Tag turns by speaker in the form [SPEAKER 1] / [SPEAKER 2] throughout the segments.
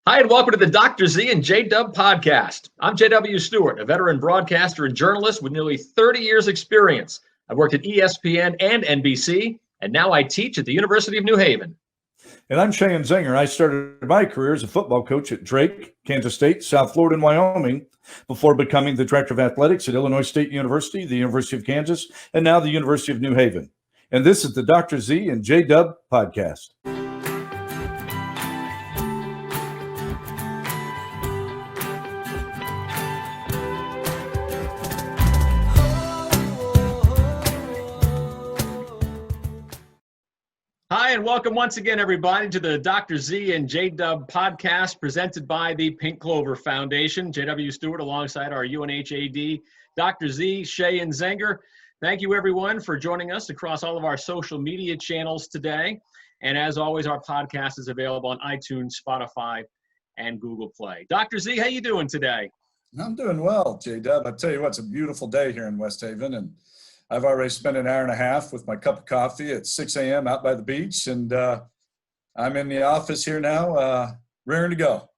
[SPEAKER 1] Hi, and welcome to the Dr. Z and J.W podcast. I'm J.W. Stewart, a veteran broadcaster and journalist with nearly 30 years' experience. I've worked at ESPN and NBC, and now I teach at the University of New Haven.
[SPEAKER 2] And I'm Sheahon Zenger. I started my career as a football coach at Drake, Kansas State, South Florida, and Wyoming before becoming the director of athletics at Illinois State University, the University of Kansas, and now the University of New Haven. And this is the Dr. Z and J.W podcast.
[SPEAKER 1] Hi, and welcome once again, everybody, to the Dr. Z and J.W podcast presented by the Pink Clover Foundation. J.W. Stewart alongside our UNH AD, Dr. Z, Sheahon Zenger. Thank you, everyone, for joining us across all of our social media channels today. And as always, our podcast is available on iTunes, Spotify, and Google Play. Dr. Z, how you doing today?
[SPEAKER 2] I'm doing well, J.W. I tell you what, it's a beautiful day here in West Haven, and I've already spent an hour and a half with my cup of coffee at 6 a.m. out by the beach, and I'm in the office here now, raring to go.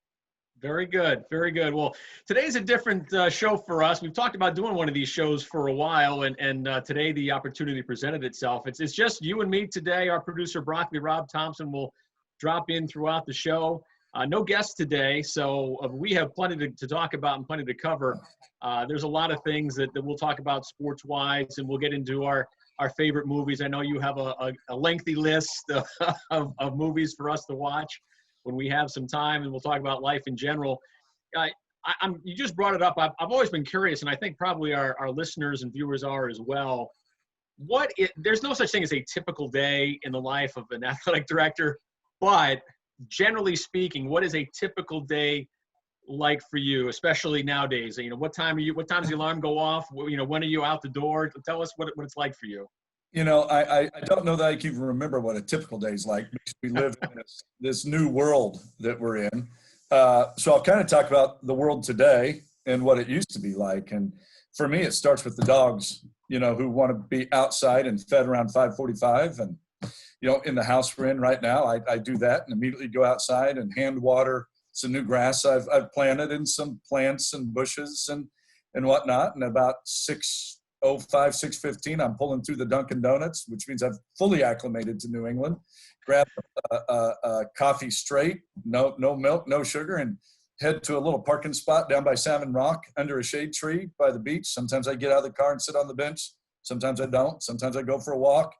[SPEAKER 1] Very good. Very good. Well, today's a different show for us. We've talked about doing one of these shows for a while, and today the opportunity presented itself. It's just you and me today. Our producer, Broccoli Rob Thompson, will drop in throughout the show. No guests today, so we have plenty to talk about and plenty to cover. There's a lot of things that we'll talk about sports-wise, and we'll get into our favorite movies. I know you have a lengthy list of movies for us to watch when we have some time, and we'll talk about life in general. You just brought it up. I've always been curious, and I think probably our listeners and viewers are as well. There's no such thing as a typical day in the life of an athletic director, but generally speaking, what is a typical day like for you, especially nowadays? What time does the alarm go off? When are you out the door? Tell us what it's like for you.
[SPEAKER 2] I don't know that I can even remember what a typical day is like, because we live in this new world that we're in. So I'll kind of talk about the world today and what it used to be like. And for me, it starts with the dogs, who want to be outside and fed around 5:45. And, in the house we're in right now, I do that and immediately go outside and hand water some new grass I've planted, and some plants and bushes and whatnot. And about 6:05, 6:15, I'm pulling through the Dunkin' Donuts, which means I've fully acclimated to New England. Grab a coffee straight, no milk, no sugar, and head to a little parking spot down by Salmon Rock under a shade tree by the beach. Sometimes I get out of the car and sit on the bench. Sometimes I don't. Sometimes I go for a walk.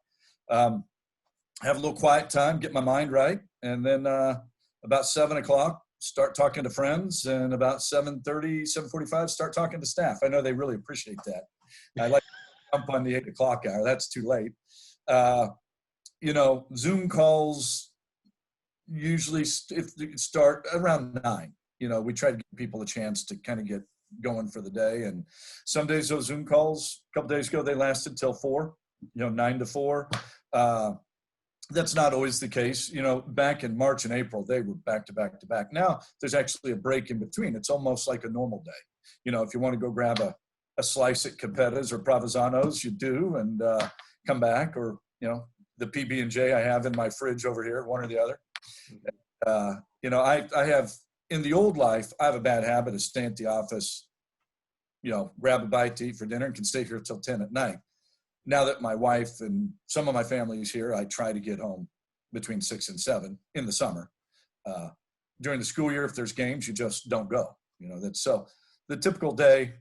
[SPEAKER 2] Have a little quiet time, get my mind right. And then about 7 o'clock, start talking to friends. And about 7:30, 7:45, start talking to staff. I know they really appreciate that. I like to jump on the 8 o'clock hour. That's too late. Zoom calls usually start around 9. We try to give people a chance to kind of get going for the day. And some days those Zoom calls, a couple days ago, they lasted till 4, 9 to 4. That's not always the case. Back in March and April, they were back to back to back. Now there's actually a break in between. It's almost like a normal day. If you want to go grab a slice at Capetta's or Provenzano's, you do, and come back, or, the PB&J I have in my fridge over here, one or the other. I have, in the old life, I have a bad habit of staying at the office, grab a bite to eat for dinner, and can stay here till 10 at night. Now that my wife and some of my family is here, I try to get home between 6 and 7 in the summer. During the school year, if there's games, you just don't go. That's so. The typical day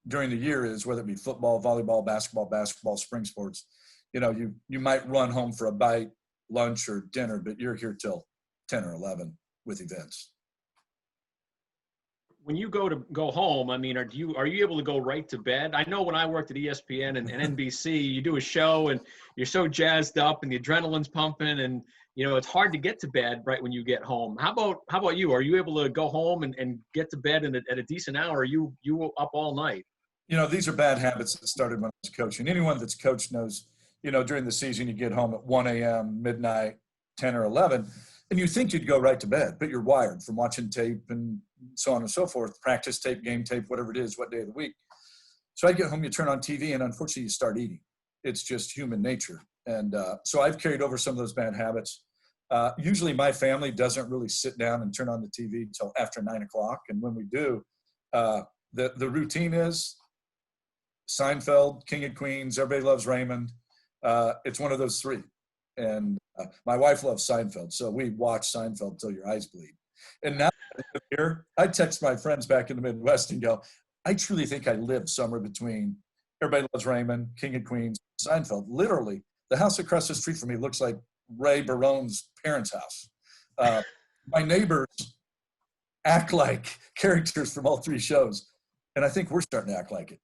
[SPEAKER 2] during the year is, whether it be football, volleyball, basketball, spring sports, you might run home for a bite, lunch, or dinner, but you're here till 10 or 11 with events.
[SPEAKER 1] When you go home, are you able to go right to bed? I know when I worked at ESPN and NBC, you do a show and you're so jazzed up and the adrenaline's pumping, and it's hard to get to bed right when you get home. How about you? Are you able to go home and get to bed at a decent hour? Or are you up all night?
[SPEAKER 2] These are bad habits that started when I was coaching. Anyone that's coached knows, during the season you get home at 1 a.m., midnight, 10 or 11. And you think you'd go right to bed, but you're wired from watching tape and so on and so forth, practice tape, game tape, whatever it is, what day of the week. So I get home, you turn on TV, and unfortunately you start eating. It's just human nature. And so I've carried over some of those bad habits. Usually my family doesn't really sit down and turn on the TV until after 9 o'clock. And when we do, the routine is Seinfeld, King of Queens, Everybody Loves Raymond. It's one of those three. And my wife loves Seinfeld, so we watch Seinfeld till your eyes bleed. And now that I live here, I text my friends back in the Midwest and go, I truly think I live somewhere between Everybody Loves Raymond, King of Queens, Seinfeld. Literally, the house across the street from me looks like Ray Barone's parents' house. My neighbors act like characters from all three shows, and I think we're starting to act like it.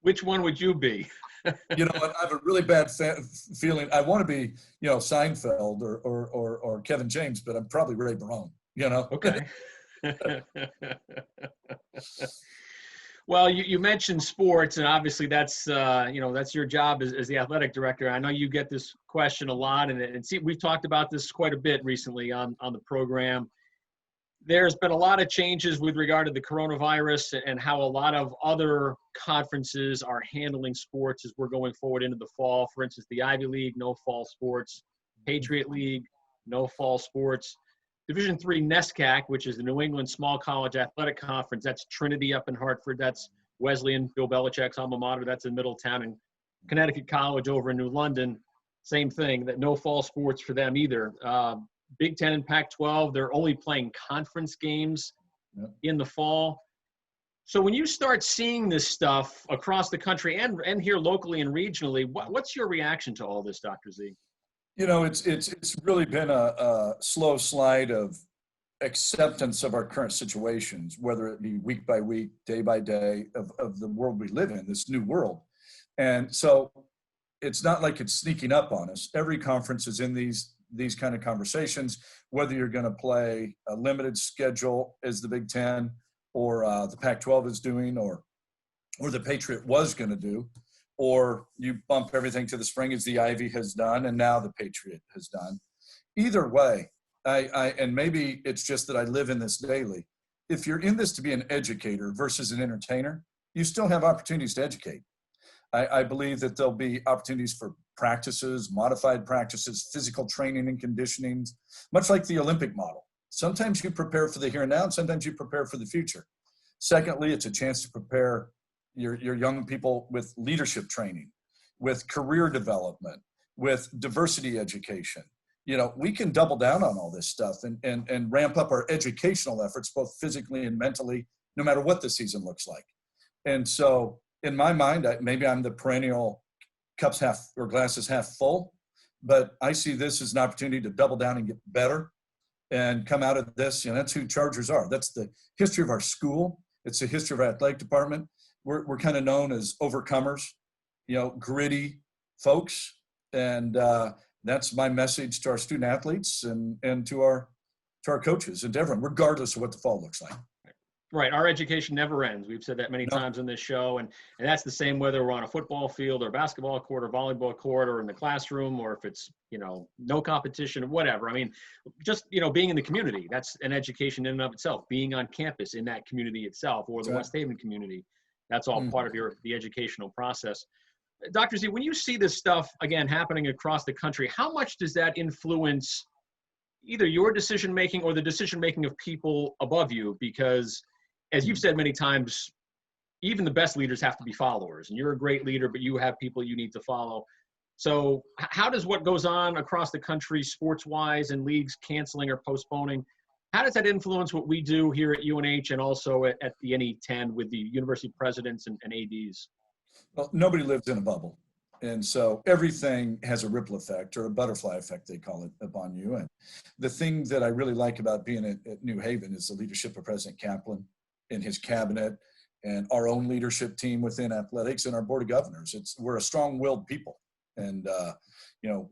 [SPEAKER 1] Which one would you be?
[SPEAKER 2] You know what? I have a really bad feeling. I want to be, Seinfeld or Kevin James, but I'm probably Ray Barone.
[SPEAKER 1] Okay. Well, you mentioned sports, and obviously that's your job as the athletic director. I know you get this question a lot, and see, we've talked about this quite a bit recently on the program. There's been a lot of changes with regard to the coronavirus and how a lot of other conferences are handling sports as we're going forward into the fall. For instance, the Ivy League, no fall sports. Patriot League, no fall sports. Division III NESCAC, which is the New England Small College Athletic Conference. That's Trinity up in Hartford. That's Wesleyan, Bill Belichick's alma mater. That's in Middletown. And Connecticut College over in New London, same thing, that no fall sports for them either. Big Ten and Pac-12, they're only playing conference games in the fall. So when you start seeing this stuff across the country and here locally and regionally, what's your reaction to all this, Dr. Z?
[SPEAKER 2] It's really been a slow slide of acceptance of our current situations, whether it be week by week, day by day of the world we live in, this new world. And so it's not like it's sneaking up on us. Every conference is in these kind of conversations, whether you're going to play a limited schedule as the Big Ten or the Pac-12 is doing, or the Patriot was going to do, or you bump everything to the spring as the Ivy has done and now the Patriot has done. Either way, and maybe it's just that I live in this daily. If you're in this to be an educator versus an entertainer, you still have opportunities to educate. I believe that there'll be opportunities for practices, modified practices, physical training and conditioning, much like the Olympic model. Sometimes you prepare for the here and now, and sometimes you prepare for the future. Secondly, it's a chance to prepare your young people with leadership training, with career development, with diversity education. We can double down on all this stuff and ramp up our educational efforts, both physically and mentally, no matter what the season looks like. And so in my mind, maybe I'm the perennial cups half or glasses half full, but I see this as an opportunity to double down and get better and come out of this. That's who Chargers are. That's the history of our school. It's the history of our athletic department. We're kind of known as overcomers, gritty folks. And that's my message to our student athletes and to our coaches and to everyone, regardless of what the fall looks like.
[SPEAKER 1] Right. Our education never ends. We've said that many times in this show. And that's the same whether we're on a football field or basketball court or volleyball court or in the classroom, or if it's, no competition or whatever. I mean, just, being in the community, that's an education in and of itself. Being on campus in that community itself, or the West Haven community, that's all part of the educational process. Dr. Z, when you see this stuff, again, happening across the country, how much does that influence either your decision-making or the decision-making of people above you? Because as you've said many times, even the best leaders have to be followers, and you're a great leader, but you have people you need to follow. So how does what goes on across the country, sports-wise, and leagues canceling or postponing, how does that influence what we do here at UNH and also at the NE10 with the university presidents and ADs?
[SPEAKER 2] Well, nobody lives in a bubble. And so everything has a ripple effect, or a butterfly effect, they call it, upon you. And the thing that I really like about being at New Haven is the leadership of President Kaplan and his cabinet, and our own leadership team within athletics, and our board of governors. We're a strong-willed people, and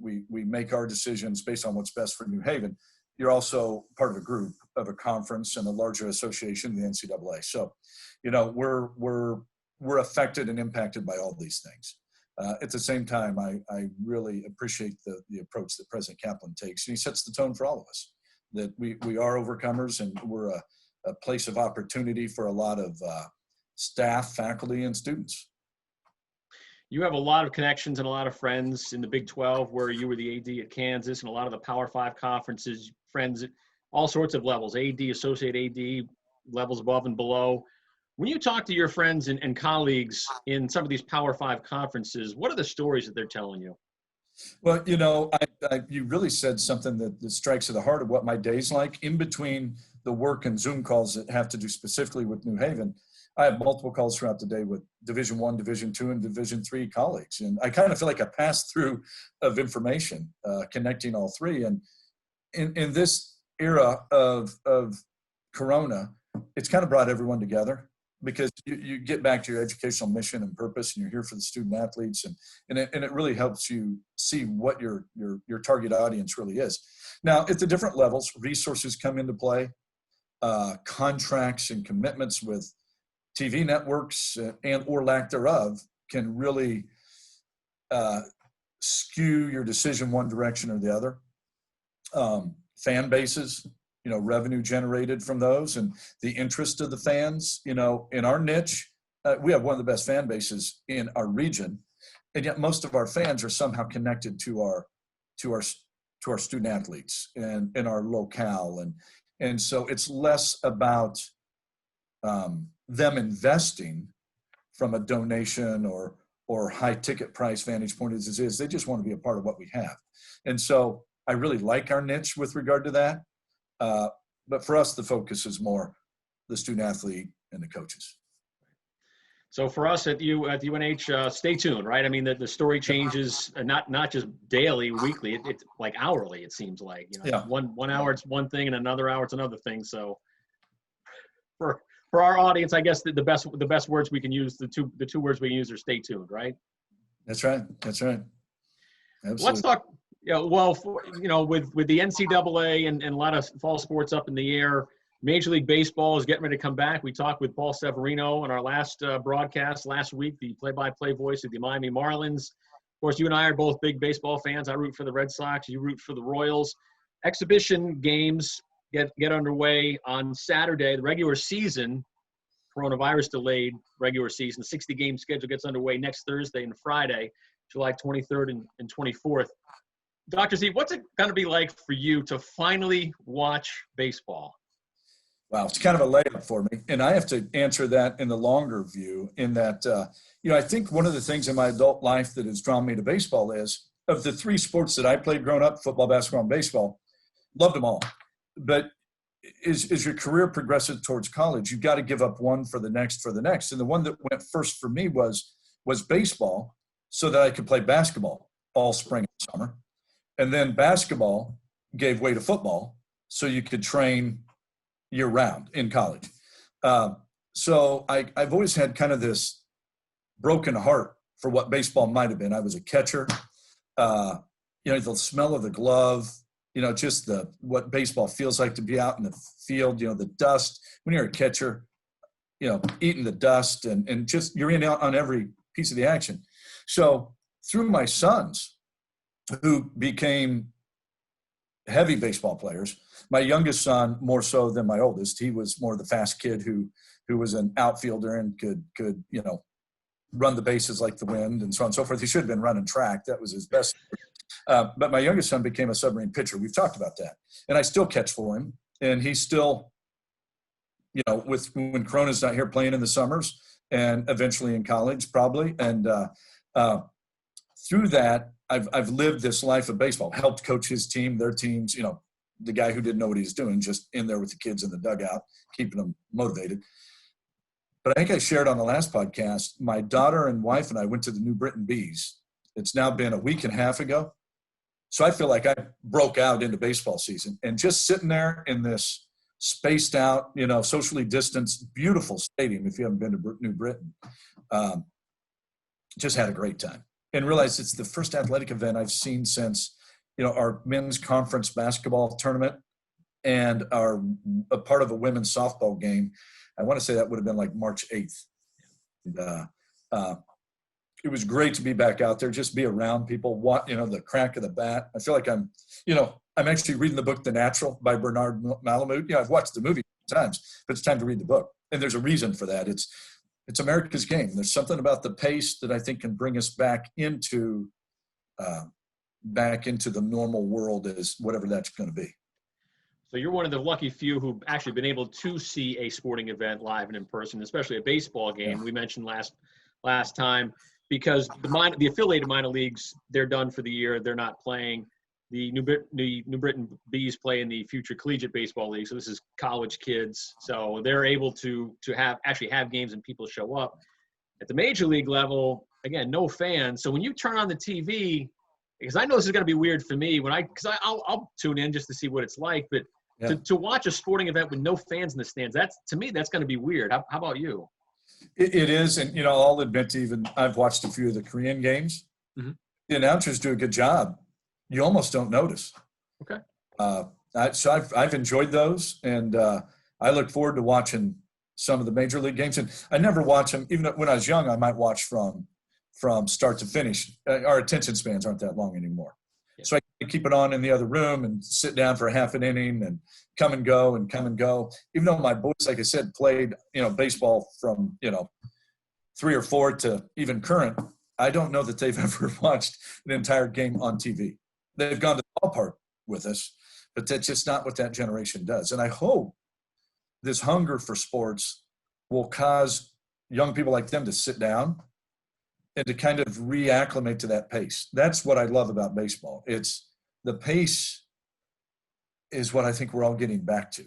[SPEAKER 2] we make our decisions based on what's best for New Haven. You're also part of a group, of a conference, and a larger association, the NCAA. So, we're affected and impacted by all these things. At the same time, I really appreciate the approach that President Kaplan takes, and he sets the tone for all of us, that we are overcomers, and we're a place of opportunity for a lot of staff, faculty, and students.
[SPEAKER 1] you have a lot of connections and a lot of friends in the Big 12, where you were the AD at Kansas, and a lot of the Power 5 conferences, friends at all sorts of levels, AD, associate AD, levels above and below. When you talk to your friends and colleagues in some of these Power 5 conferences, what are the stories that they're telling you?
[SPEAKER 2] Well, you really said something that strikes at the heart of what my day's like. In between the work and Zoom calls that have to do specifically with New Haven, I have multiple calls throughout the day with Division I, Division II, and Division III colleagues. And I kind of feel like a pass-through of information, connecting all three. And in this era of Corona, it's kind of brought everyone together, because you get back to your educational mission and purpose, and you're here for the student athletes, and it really helps you see what your target audience really is. Now, at the different levels, resources come into play, contracts and commitments with TV networks and or lack thereof can really skew your decision one direction or the other. Fan bases, revenue generated from those, and the interest of the fans, in our niche, we have one of the best fan bases in our region, and yet most of our fans are somehow connected to our student athletes and our locale, and so it's less about them investing from a donation or high ticket price vantage point as it is. They just want to be a part of what we have, and so I really like our niche with regard to that. But for us, the focus is more the student athlete and the coaches.
[SPEAKER 1] So for us at UNH, stay tuned, right? I mean, the story changes, not just daily, weekly. It's like hourly. It seems like,
[SPEAKER 2] Yeah.
[SPEAKER 1] one hour it's one thing, and another hour it's another thing. So for our audience, I guess the best words we can use, the two words we can use are stay tuned, right?
[SPEAKER 2] That's right. Absolutely.
[SPEAKER 1] Let's talk. Yeah, well, with the NCAA and a lot of fall sports up in the air, Major League Baseball is getting ready to come back. We talked with Paul Severino on our last broadcast last week, the play-by-play voice of the Miami Marlins. Of course, you and I are both big baseball fans. I root for the Red Sox. You root for the Royals. Exhibition games get underway on Saturday. The regular season, coronavirus delayed regular season, 60-game schedule gets underway next Thursday and Friday, July 23rd and 24th. Dr. Z, what's it going to be like for you to finally watch baseball?
[SPEAKER 2] Wow, it's kind of a layup for me. And I have to answer that in the longer view, in that, I think one of the things in my adult life that has drawn me to baseball is, of the three sports that I played growing up, football, basketball, and baseball, loved them all. But as your career progresses towards college, you've got to give up one for the next. And the one that went first for me was baseball, so that I could play basketball all spring and summer. And then basketball gave way to football, so you could train year round in college. So I've always had kind of this broken heart for what baseball might have been. I was a catcher. The smell of the glove, just what baseball feels like to be out in the field, the dust. When you're a catcher, eating the dust and just you're in out on every piece of the action. So through my sons, who became heavy baseball players. My youngest son, more so than my oldest, he was more the fast kid who was an outfielder and could run the bases like the wind and so on and so forth. He should have been running track. That was his best. But my youngest son became a submarine pitcher. We've talked about that. And I still catch for him. And he's still, when Corona's not here, playing in the summers and eventually in college probably. And through that, I've lived this life of baseball, helped coach his team, their teams, the guy who didn't know what he was doing, just in there with the kids in the dugout, keeping them motivated. But I think I shared on the last podcast, my daughter and wife and I went to the New Britain Bees. It's now been a week and a half ago. So I feel like I broke out into baseball season, and just sitting there in this spaced out, socially distanced, beautiful stadium, if you haven't been to New Britain, just had a great time. And realized it's the first athletic event I've seen since, our men's conference basketball tournament and a part of a women's softball game. I want to say that would have been like March 8th. And, it was great to be back out there, just be around people, the crack of the bat. I feel like I'm actually reading the book, The Natural by Bernard Malamud. I've watched the movie times, but it's time to read the book. And there's a reason for that. It's it's America's game. There's something about the pace that I think can bring us back into the normal world, as whatever that's going to be.
[SPEAKER 1] So you're one of the lucky few who've actually been able to see a sporting event live and in person, especially a baseball game.
[SPEAKER 2] Yeah.
[SPEAKER 1] We mentioned last time, because the affiliated minor leagues, they're done for the year. They're not playing. The New Britain Bees play in the Future Collegiate Baseball League. So this is college kids. So they're able to actually have games and people show up. At the major league level, again, no fans. So when you turn on the TV, because I know this is going to be weird for me because I'll tune in just to see what it's like, but
[SPEAKER 2] Yeah.
[SPEAKER 1] to watch a sporting event with no fans in the stands, to me that's going to be weird. How about you?
[SPEAKER 2] It is, and I'll admit, even I've watched a few of the Korean games.
[SPEAKER 1] Mm-hmm.
[SPEAKER 2] The announcers do a good job. You almost don't notice.
[SPEAKER 1] Okay.
[SPEAKER 2] So I've enjoyed those, and I look forward to watching some of the major league games. And I never watch them. Even when I was young, I might watch from start to finish. Our attention spans aren't that long anymore. Yeah. So I can keep it on in the other room and sit down for a half an inning and come and go. Even though my boys, like I said, played, baseball from, 3 or 4 to even current, I don't know that they've ever watched an entire game on TV. They've gone to the ballpark with us, but that's just not what that generation does. And I hope this hunger for sports will cause young people like them to sit down and to kind of reacclimate to that pace. That's what I love about baseball. It's the pace is what I think we're all getting back to.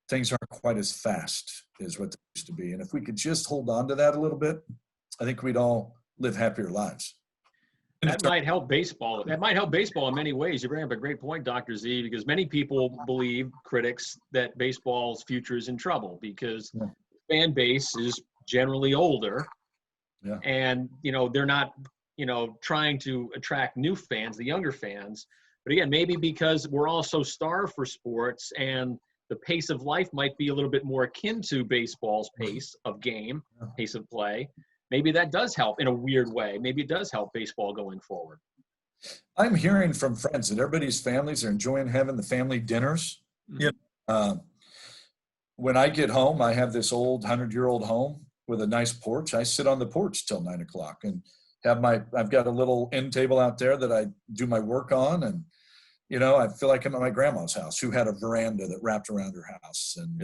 [SPEAKER 2] Things aren't quite as fast as what they used to be. And if we could just hold on to that a little bit, I think we'd all live happier lives.
[SPEAKER 1] That might help baseball. That might help baseball in many ways. You bring up a great point, Dr. Z, because many people believe, critics, that baseball's future is in trouble because the fan base is generally older.
[SPEAKER 2] Yeah.
[SPEAKER 1] And, they're not, trying to attract new fans, the younger fans. But again, maybe because we're all so starved for sports and the pace of life might be a little bit more akin to baseball's pace of game, pace of play. Maybe that does help in a weird way. Maybe it does help baseball going forward.
[SPEAKER 2] I'm hearing from friends that everybody's families are enjoying having the family dinners. Mm-hmm. When I get home, I have this old 100-year-old home with a nice porch. I sit on the porch till 9 o'clock and I've got a little end table out there that I do my work on. And, I feel like I'm at my grandma's house, who had a veranda that wrapped around her house. And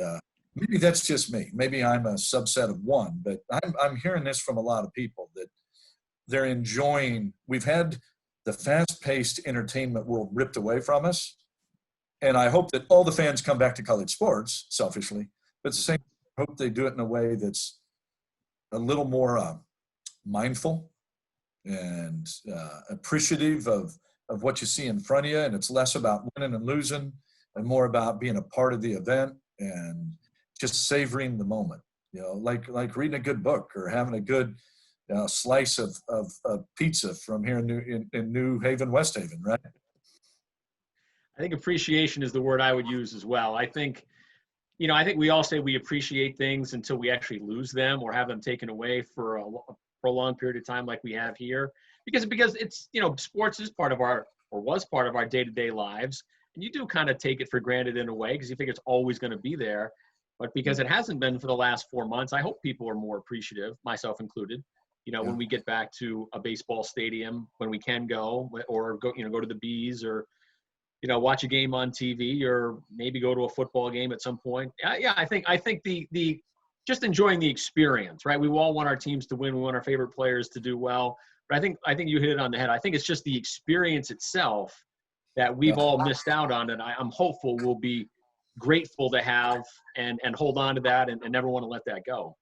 [SPEAKER 2] maybe that's just me. Maybe I'm a subset of one, but I'm hearing this from a lot of people that they're enjoying. We've had the fast-paced entertainment world ripped away from us. And I hope that all the fans come back to college sports, selfishly, but at the same time, I hope they do it in a way that's a little more mindful and appreciative of what you see in front of you. And it's less about winning and losing and more about being a part of the event and just savoring the moment, like reading a good book or having a good slice of pizza from here in New Haven, West Haven, right?
[SPEAKER 1] I think appreciation is the word I would use as well. I think we all say we appreciate things until we actually lose them or have them taken away for a prolonged period of time like we have here. Because it's, sports is was part of our day-to-day lives. And you do kind of take it for granted in a way because you think it's always going to be there. But because it hasn't been for the last 4 months, I hope people are more appreciative, myself included, when we get back to a baseball stadium, when we can go or go to the Bees or, watch a game on TV or maybe go to a football game at some point. Yeah, I think the just enjoying the experience, right? We all want our teams to win. We want our favorite players to do well. But I think you hit it on the head. I think it's just the experience itself that we've all missed out on, and I'm hopeful we'll be grateful to have and hold on to that and never want to let that go.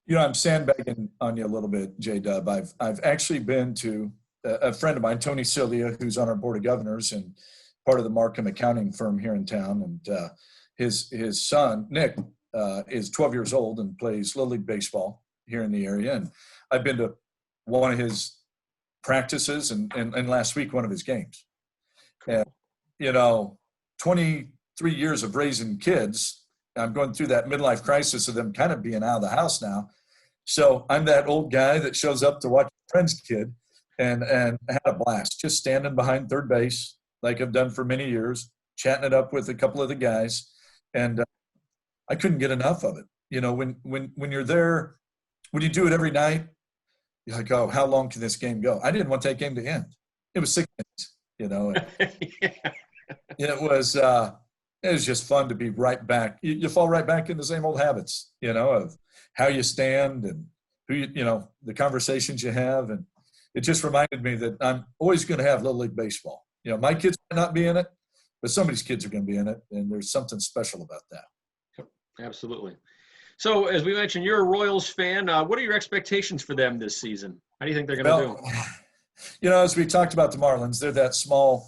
[SPEAKER 2] I'm sandbagging on you a little bit, J.W. I've actually been to a friend of mine, Tony Sylvia, who's on our board of governors and part of the Markham accounting firm here in town. And his son, Nick, is 12 years old and plays Little League baseball here in the area. And I've been to one of his practices and last week, one of his games. Cool. And, 23 years of raising kids, I'm going through that midlife crisis of them kind of being out of the house now. So I'm that old guy that shows up to watch a friend's kid and had a blast, just standing behind third base like I've done for many years, chatting it up with a couple of the guys. And I couldn't get enough of it. When you're there when you do it every night, you're like, oh, how long can this game go? I didn't want that game to end. It was 6 minutes, you know.
[SPEAKER 1] Yeah.
[SPEAKER 2] It was just fun to be right back. You fall right back in the same old habits, you know, of how you stand and who you know, the conversations you have. And it just reminded me that I'm always going to have Little League Baseball. You know, my kids might not be in it, but somebody's kids are going to be in it. And there's something special about that.
[SPEAKER 1] Absolutely. So as we mentioned, you're a Royals fan. What are your expectations for them this season? How do you think they're going to do?
[SPEAKER 2] You know, as we talked about the Marlins, they're that small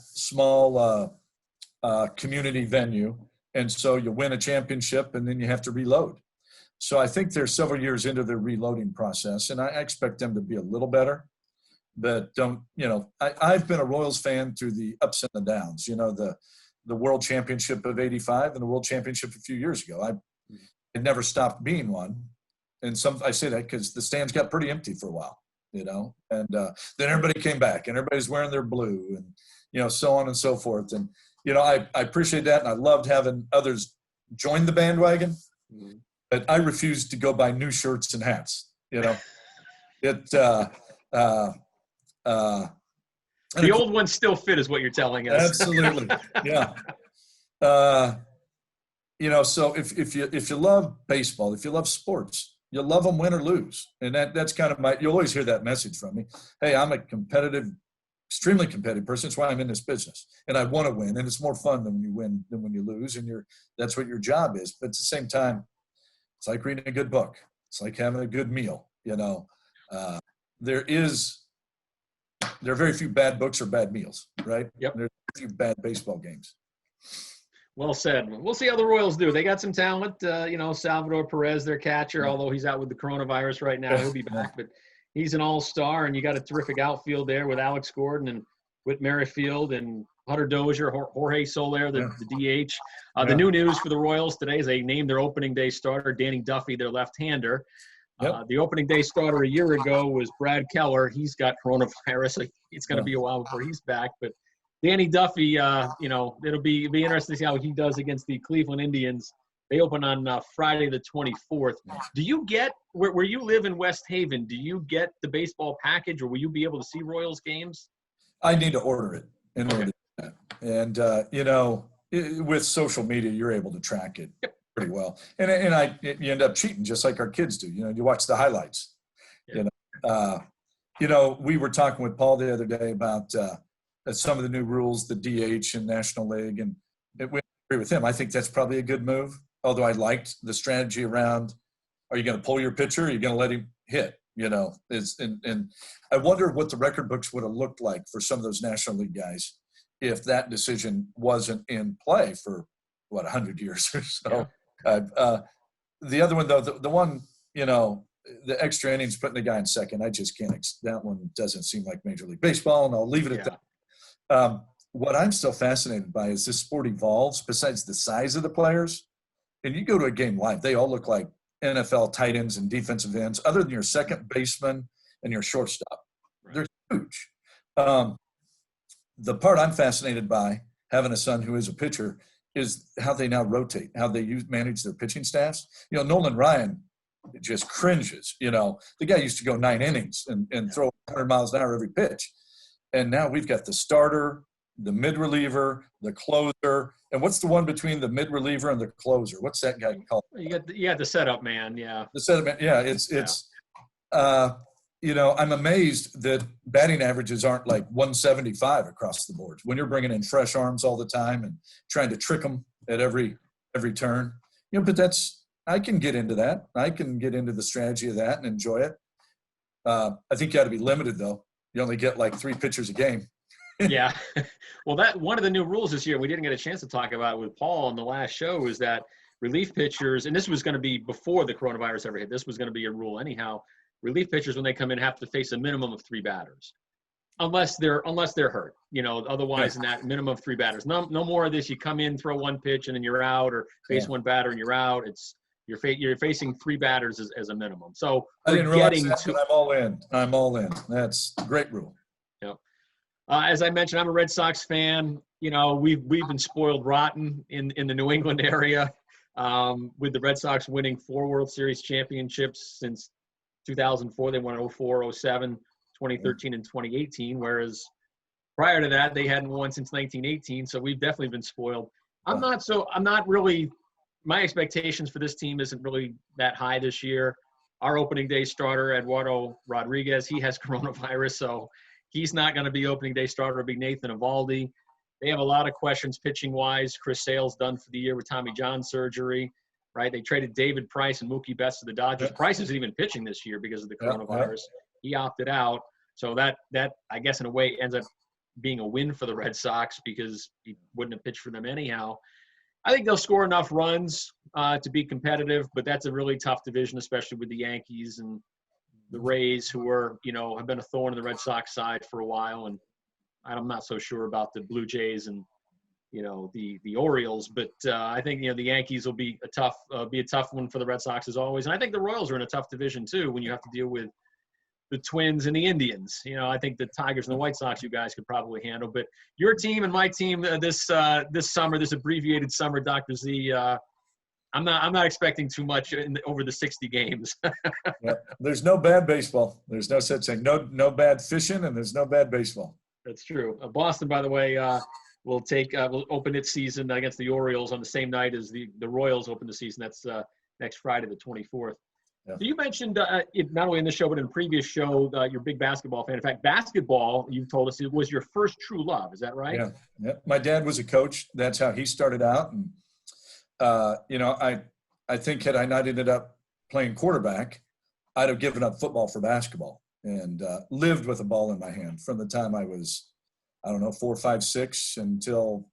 [SPEAKER 2] community venue. And so you win a championship and then you have to reload. So I think they're several years into their reloading process, and I expect them to be a little better. But I've been a Royals fan through the ups and the downs. You know, the World Championship of '85 and the World Championship a few years ago. I never stopped being one. And I say that because the stands got pretty empty for a while, you know. And then everybody came back, and everybody's wearing their blue, and you know, so on and so forth. And you know, I appreciate that, and I loved having others join the bandwagon. Mm-hmm. But I refused to go buy new shirts and hats. You know, the
[SPEAKER 1] old ones still fit, is what you're telling us.
[SPEAKER 2] Absolutely, yeah. You know, so if you love baseball, if you love sports, you love them win or lose, and that's kind of you'll always hear that message from me. Hey, I'm a extremely competitive person. That's why I'm in this business, and I want to win, and it's more fun than when you win than when you lose, and that's what your job is. But at the same time, it's like reading a good book. It's like having a good meal. You know, there are very few bad books or bad meals, right?
[SPEAKER 1] Yep.
[SPEAKER 2] There's a few bad baseball games.
[SPEAKER 1] Well said. We'll see how the Royals do. They got some talent. You know, Salvador Perez, their catcher, although he's out with the coronavirus right now, he'll be back. But he's an all-star, and you got a terrific outfield there with Alex Gordon and Whit Merrifield and Hunter Dozier, Jorge Soler, the DH. The new news for the Royals today is they named their opening day starter, Danny Duffy, their left-hander.
[SPEAKER 2] Yep.
[SPEAKER 1] The opening day starter a year ago was Brad Keller. He's got coronavirus. So it's going to be a while before he's back. But Danny Duffy, you know, it'll be interesting to see how he does against the Cleveland Indians. They open on Friday the 24th. Do you get where you live in West Haven? Do you get the baseball package, or will you be able to see Royals games?
[SPEAKER 2] I need to order it in order to do that. And you know, with social media, you're able to track it pretty well. And you end up cheating just like our kids do. You know, you watch the highlights. Yeah. You know, we were talking with Paul the other day about some of the new rules, the DH and National League, and we agree with him. I think that's probably a good move. Although I liked the strategy around, are you going to pull your pitcher? Or are you going to let him hit? You know, and I wonder what the record books would have looked like for some of those National League guys if that decision wasn't in play for 100 years or so. Yeah. The other one though, the one, you know, the extra innings putting the guy in second, I just can't. That one doesn't seem like Major League Baseball, and I'll leave it at that. What I'm still fascinated by is this sport evolves. Besides the size of the players, and you go to a game live, they all look like NFL tight ends and defensive ends, other than your second baseman and your shortstop. They're huge. The part I'm fascinated by, having a son who is a pitcher, is how they now rotate, how they manage their pitching staffs. You know, Nolan Ryan just cringes. You know, the guy used to go 9 innings and throw 100 miles an hour every pitch. And now we've got the starter, the mid-reliever, the closer. And what's the one between the mid-reliever and the closer? What's that guy called?
[SPEAKER 1] You got the setup man, yeah.
[SPEAKER 2] The setup man, yeah. It's you know, I'm amazed that batting averages aren't like 175 across the board when you're bringing in fresh arms all the time and trying to trick them at every turn. You know, but I can get into that. I can get into the strategy of that and enjoy it. I think you got to be limited though. You only get like 3 pitchers a game.
[SPEAKER 1] Yeah. Well, that one of the new rules this year, we didn't get a chance to talk about it with Paul on the last show, is that relief pitchers, and this was going to be before the coronavirus ever hit, this was going to be a rule anyhow, relief pitchers, when they come in, have to face a minimum of 3 batters. Unless they're hurt, you know, otherwise in that minimum of 3 batters. No more of this, you come in, throw 1 pitch and then you're out, or face 1 batter and you're out. You're facing 3 batters as a minimum. So
[SPEAKER 2] I didn't realize that, but I'm all in. That's a great rule.
[SPEAKER 1] Yeah. As I mentioned, I'm a Red Sox fan. You know, we've been spoiled rotten in the New England area, with the Red Sox winning 4 World Series championships since 2004, they won 04, 07, 2013, and 2018, whereas prior to that, they hadn't won since 1918, so we've definitely been spoiled. I'm not really, my expectations for this team isn't really that high this year. Our opening day starter, Eduardo Rodriguez, he has coronavirus, so he's not going to be opening day starter. It'll be Nathan Eovaldi. They have a lot of questions pitching-wise. Chris Sale's done for the year with Tommy John surgery, right? They traded David Price and Mookie Betts to the Dodgers. Price isn't even pitching this year because of the coronavirus. He opted out. So that I guess, in a way, ends up being a win for the Red Sox because he wouldn't have pitched for them anyhow. I think they'll score enough runs to be competitive, but that's a really tough division, especially with the Yankees and the Rays, who are, have been a thorn in the Red Sox side for a while. And I'm not so sure about the Blue Jays and, the Orioles, but I think, the Yankees will be a tough one for the Red Sox as always. And I think the Royals are in a tough division too, when you have to deal with the Twins and the Indians. I think the Tigers and the White Sox you guys could probably handle. But your team and my team this summer, this abbreviated summer, Dr. Z, I'm not expecting too much over the 60 games.
[SPEAKER 2] Yeah, there's no bad baseball. There's no such thing. No bad fishing, and there's no bad baseball.
[SPEAKER 1] That's true. Boston, by the way, will open its season against the Orioles on the same night as the Royals open the season. That's next Friday, the 24th. Yeah. So you mentioned not only in this show but in a previous show, you're a big basketball fan. In fact, basketball, you've told us, it was your first true love. Is that right?
[SPEAKER 2] Yeah. My dad was a coach. That's how he started out. And I think had I not ended up playing quarterback, I'd have given up football for basketball and lived with a ball in my hand from the time I was, 4, 5, 6 until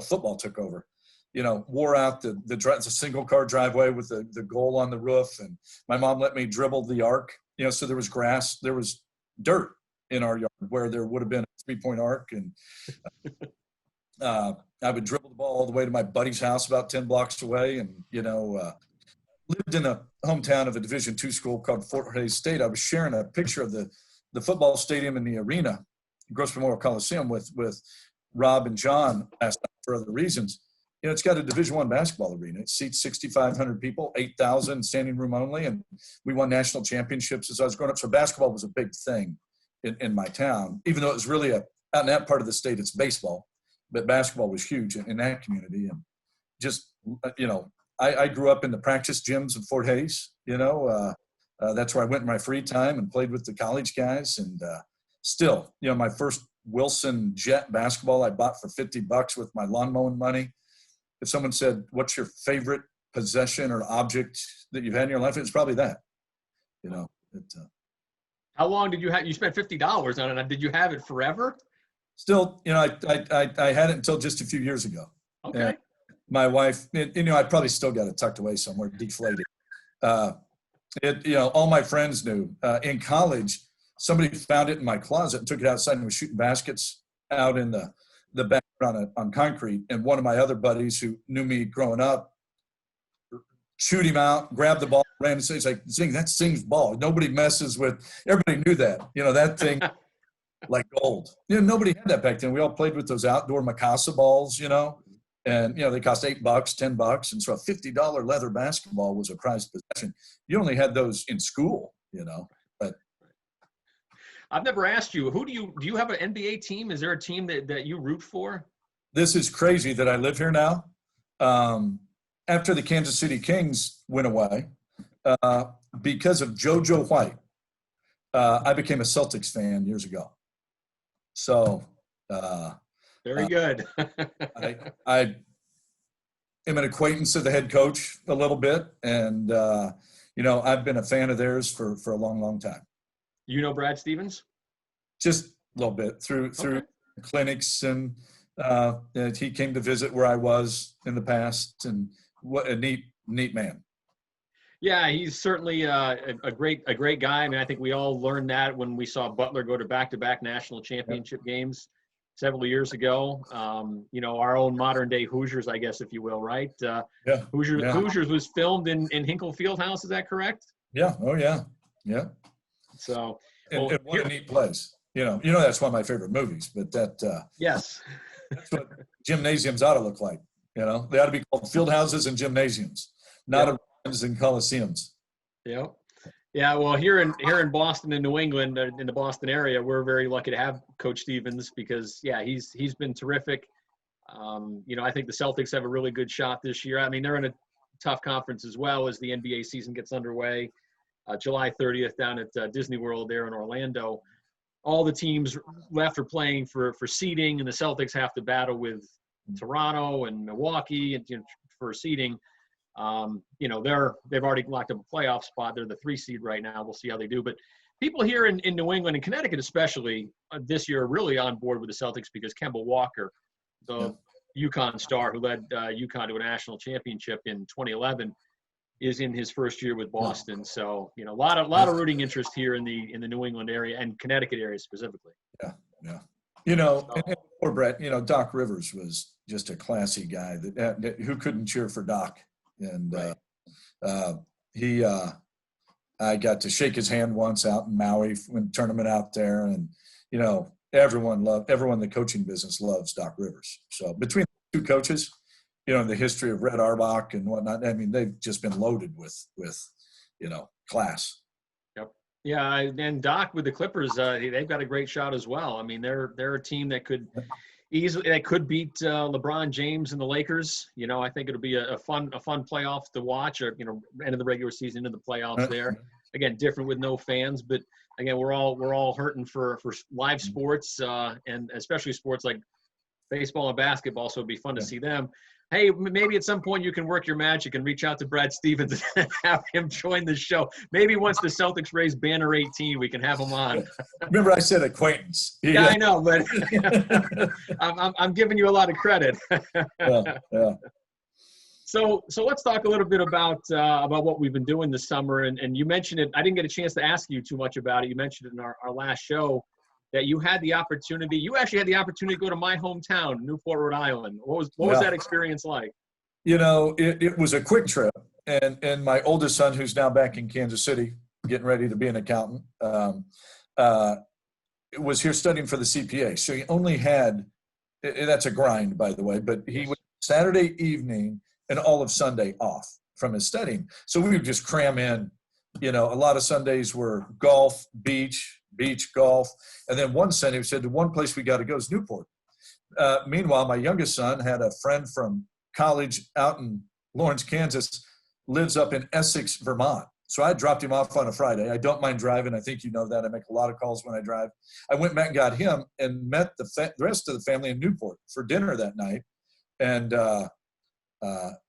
[SPEAKER 2] football took over. Wore out the single car driveway with the goal on the roof. And my mom let me dribble the arc, so there was grass, there was dirt in our yard where there would have been a 3-point arc. And I would dribble the ball all the way to my buddy's house about 10 blocks away. And, lived in a hometown of a Division II school called Fort Hays State. I was sharing a picture of the football stadium in the arena, Gross Memorial Coliseum, with Rob and John last night for other reasons. It's got a Division I basketball arena. It seats 6,500 people, 8,000 standing room only, and we won national championships as I was growing up. So basketball was a big thing in my town, even though it was really out in that part of the state, it's baseball. But basketball was huge in that community. And just, I grew up in the practice gyms of Fort Hays. That's where I went in my free time and played with the college guys. And still, my first Wilson Jet basketball I bought for $50 with my lawn mowing money. If someone said, what's your favorite possession or object that you've had in your life, it's probably that.
[SPEAKER 1] How long did you have? You spent $50 on it. Did you have it forever?
[SPEAKER 2] Still, I had it until just a few years ago.
[SPEAKER 1] Okay.
[SPEAKER 2] And my wife, I probably still got it tucked away somewhere, deflated. All my friends knew. In college, somebody found it in my closet and took it outside and was shooting baskets out in the back on concrete. And one of my other buddies who knew me growing up, shoot him out, grab the ball, ran and says, like, Zing, that's Zing's ball. Nobody messes with, everybody knew that, that thing like gold. Nobody had that back then. We all played with those outdoor Mikasa balls, and, they cost $8, $10. And so a $50 leather basketball was a prized possession. You only had those in school, but.
[SPEAKER 1] I've never asked you, do you have an NBA team? Is there a team that you root for?
[SPEAKER 2] This is crazy that I live here now. After the Kansas City Kings went away, because of JoJo White, I became a Celtics fan years ago. So
[SPEAKER 1] very good.
[SPEAKER 2] I am an acquaintance of the head coach a little bit, and I've been a fan of theirs for a long, long time.
[SPEAKER 1] You know Brad Stevens? Just
[SPEAKER 2] a little bit through clinics, and he came to visit where I was in the past, and what a neat man.
[SPEAKER 1] Yeah, he's certainly a great guy. I mean, I think we all learned that when we saw Butler go to back-to-back national championship games several years ago. Our own modern-day Hoosiers, I guess, if you will, right? Hoosiers was filmed in Hinkle Fieldhouse. Is that correct?
[SPEAKER 2] Yeah. Oh, yeah. Yeah.
[SPEAKER 1] So,
[SPEAKER 2] and what a neat place. That's one of my favorite movies. But that
[SPEAKER 1] yes,
[SPEAKER 2] that's what gymnasiums ought to look like. They ought to be called field houses and gymnasiums, not arenas and coliseums.
[SPEAKER 1] Yeah. Yeah, well, here in Boston and New England, in the Boston area, we're very lucky to have Coach Stevens because, yeah, he's been terrific. I think the Celtics have a really good shot this year. I mean, they're in a tough conference as well as the NBA season gets underway. July 30th down at Disney World there in Orlando. All the teams left are playing for seeding, and the Celtics have to battle with Toronto and Milwaukee and for seeding. They've already locked up a playoff spot. They're the 3 seed right now. We'll see how they do. But people here in New England and Connecticut especially this year are really on board with the Celtics because Kemba Walker, the UConn star who led UConn to a national championship in 2011, is in his first year with Boston. So, a lot of rooting interest here in the New England area and Connecticut area specifically.
[SPEAKER 2] Yeah. And poor Brett, Doc Rivers was just a classy guy that who couldn't cheer for Doc. And
[SPEAKER 1] Right.
[SPEAKER 2] I got to shake his hand once out in Maui when tournament out there. And, everyone in the coaching business loves Doc Rivers. So between the 2 coaches, the history of Red Auerbach and whatnot, I mean, they've just been loaded with class.
[SPEAKER 1] Yep. Yeah, and Doc with the Clippers, they've got a great shot as well. I mean, they're a team that could beat LeBron James and the Lakers. I think it'll be a fun playoff to watch, or end of the regular season into the playoffs there. Again, different with no fans, but again, we're all hurting for live sports, and especially sports like baseball and basketball. So it'd be fun to see them. Hey, maybe at some point you can work your magic and reach out to Brad Stevens and have him join the show. Maybe once the Celtics raise banner 18, we can have him on.
[SPEAKER 2] Remember I said acquaintance.
[SPEAKER 1] Yeah, I know, but I'm giving you a lot of credit.
[SPEAKER 2] Yeah.
[SPEAKER 1] So let's talk a little bit about what we've been doing this summer. And you mentioned it. I didn't get a chance to ask you too much about it. You mentioned it in our last show that you actually had the opportunity to go to my hometown, Newport, Rhode Island. What was that experience like?
[SPEAKER 2] It was a quick trip. And my oldest son, who's now back in Kansas City, getting ready to be an accountant, was here studying for the CPA. So he only had, that's a grind, by the way, but he was Saturday evening and all of Sunday off from his studying. So we would just cram in, a lot of Sundays were golf, beach, golf. And then one Sunday we said, the one place we got to go is Newport. Meanwhile, my youngest son had a friend from college out in Lawrence, Kansas, lives up in Essex, Vermont. So I dropped him off on a Friday. I don't mind driving. I think you know that. I make a lot of calls when I drive. I went back and got him and met the rest of the family in Newport for dinner that night. And I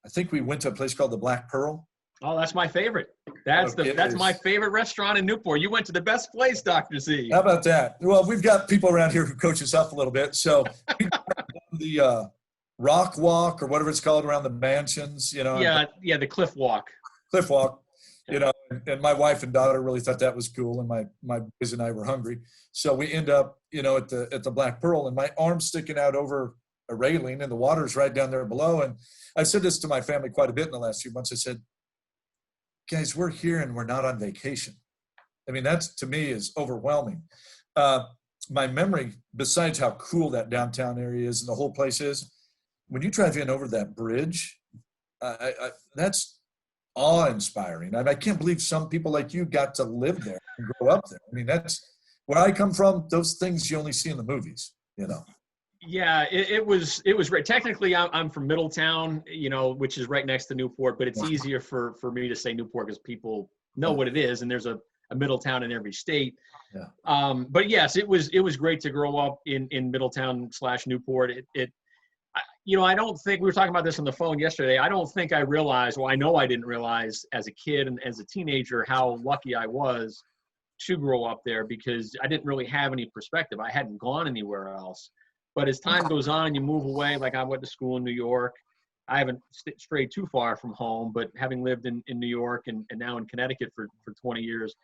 [SPEAKER 2] think we went to a place called the Black Pearl.
[SPEAKER 1] Oh, that's my favorite. That's my favorite restaurant in Newport. You went to the best place, Dr. Z.
[SPEAKER 2] How about that? Well, we've got people around here who coach us up a little bit. So the rock walk or whatever it's called around the mansions,
[SPEAKER 1] Yeah, the cliff walk.
[SPEAKER 2] Cliff walk, and my wife and daughter really thought that was cool, and my boys and I were hungry. So we end up, at the Black Pearl, and my arm's sticking out over a railing, and the water's right down there below. And I've said this to my family quite a bit in the last few months. I said, guys, we're here and we're not on vacation. I mean, that's to me is overwhelming. My memory, besides how cool that downtown area is and the whole place is, when you drive in over that bridge, that's awe-inspiring. I can't believe some people like you got to live there and grow up there. I mean, that's where I come from. Those things you only see in the movies,
[SPEAKER 1] Yeah, it was great. Technically, I'm from Middletown, which is right next to Newport, but it's easier for me to say Newport because people know what it is, and there's a Middletown in every state.
[SPEAKER 2] Yeah.
[SPEAKER 1] But yes, it was great to grow up in Middletown / Newport. I don't think, we were talking about this on the phone yesterday, I don't think I realized, well, I know I didn't realize as a kid and as a teenager how lucky I was to grow up there because I didn't really have any perspective. I hadn't gone anywhere else. But as time goes on and you move away, like I went to school in New York, I haven't strayed too far from home, but having lived in New York and now in Connecticut for 20 years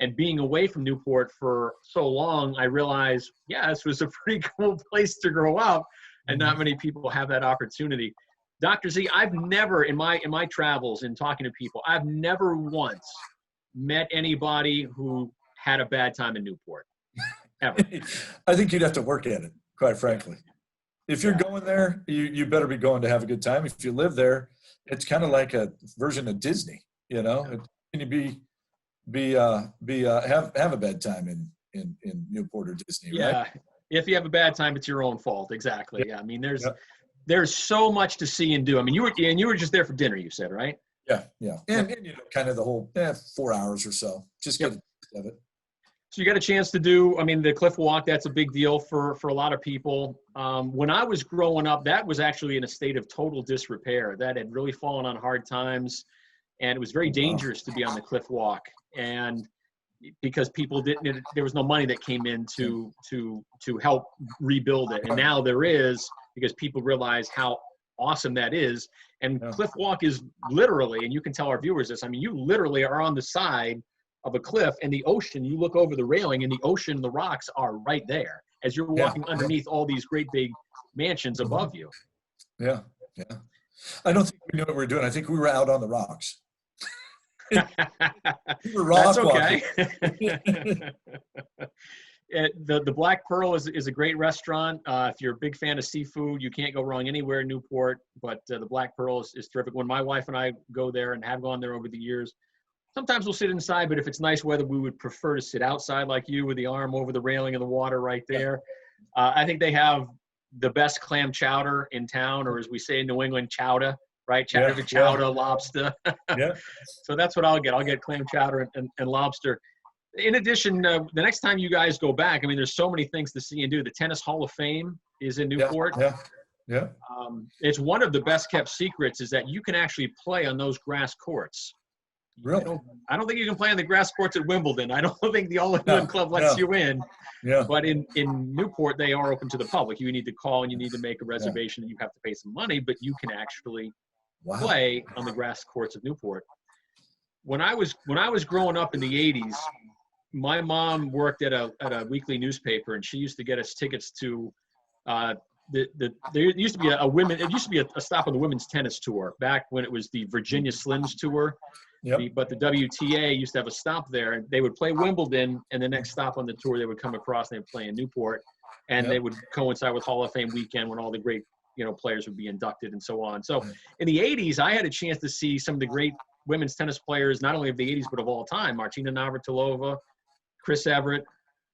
[SPEAKER 1] and being away from Newport for so long, I realized, this was a pretty cool place to grow up and not many people have that opportunity. Dr. Z, I've never, in my travels and talking to people, I've never once met anybody who had a bad time in Newport, ever.
[SPEAKER 2] I think you'd have to work at it. Quite frankly, if you're going there, you better be going to have a good time. If you live there, it's kind of like a version of Disney, Can you be have a bad time in Newport or Disney,
[SPEAKER 1] Yeah.
[SPEAKER 2] right?
[SPEAKER 1] If you have a bad time, it's your own fault. Exactly.
[SPEAKER 2] Yeah.
[SPEAKER 1] Yeah. I mean, there's so much to see and do. I mean, you were just there for dinner, you said, right?
[SPEAKER 2] Yeah, yeah, and kind of the whole 4 hours or so. Just get a taste of it.
[SPEAKER 1] So you got a chance to do. I mean, the cliff walk. That's a big deal for a lot of people. When I was growing up, that was actually in a state of total disrepair. That had really fallen on hard times, and it was very dangerous to be on the cliff walk. And because people didn't, there was no money that came in to help rebuild it. And now there is, because people realize how awesome that is. And cliff walk is literally, and you can tell our viewers this, I mean, you literally are on the side of a cliff, and the ocean, you look over the railing, and the ocean and the rocks are right there as you're walking underneath all these great big mansions above you.
[SPEAKER 2] Yeah, yeah. I don't think we knew what we were doing. I think we were out on the rocks. We were rock
[SPEAKER 1] That's okay.
[SPEAKER 2] walking.
[SPEAKER 1] The Black Pearl is a great restaurant. If you're a big fan of seafood, you can't go wrong anywhere in Newport. But the Black Pearl is terrific. When my wife and I go there and have gone there over the years, sometimes we'll sit inside, but if it's nice weather, we would prefer to sit outside like you with the arm over the railing of the water right there. I think they have the best clam chowder in town, or as we say in New England, chowder, right? Chowder, lobster.
[SPEAKER 2] Yeah.
[SPEAKER 1] So that's what I'll get. I'll get clam chowder and lobster. In addition, the next time you guys go back, I mean, there's so many things to see and do. The Tennis Hall of Fame is in Newport.
[SPEAKER 2] Yeah.
[SPEAKER 1] It's one of the best kept secrets is that you can actually play on those grass courts.
[SPEAKER 2] Really?
[SPEAKER 1] I don't think you can play on the grass courts at Wimbledon. I don't think the All-England Club lets you in.
[SPEAKER 2] Yeah.
[SPEAKER 1] But in Newport, they are open to the public. You need to call and you need to make a reservation. You have to pay some money, but you can actually play on the grass courts of Newport. When I was growing up in the 80s, my mom worked at a weekly newspaper, and she used to get us tickets to there used to be a stop on the women's tennis tour back when it was the Virginia Slims tour. Yep. But the WTA used to have a stop there, and they would play Wimbledon, and the next stop on the tour they would come across and they would play in Newport, and they would coincide with Hall of Fame weekend when all the great players would be inducted and so on. So in the 80s, I had a chance to see some of the great women's tennis players, not only of the 80s but of all time: Martina Navratilova, Chris Everett,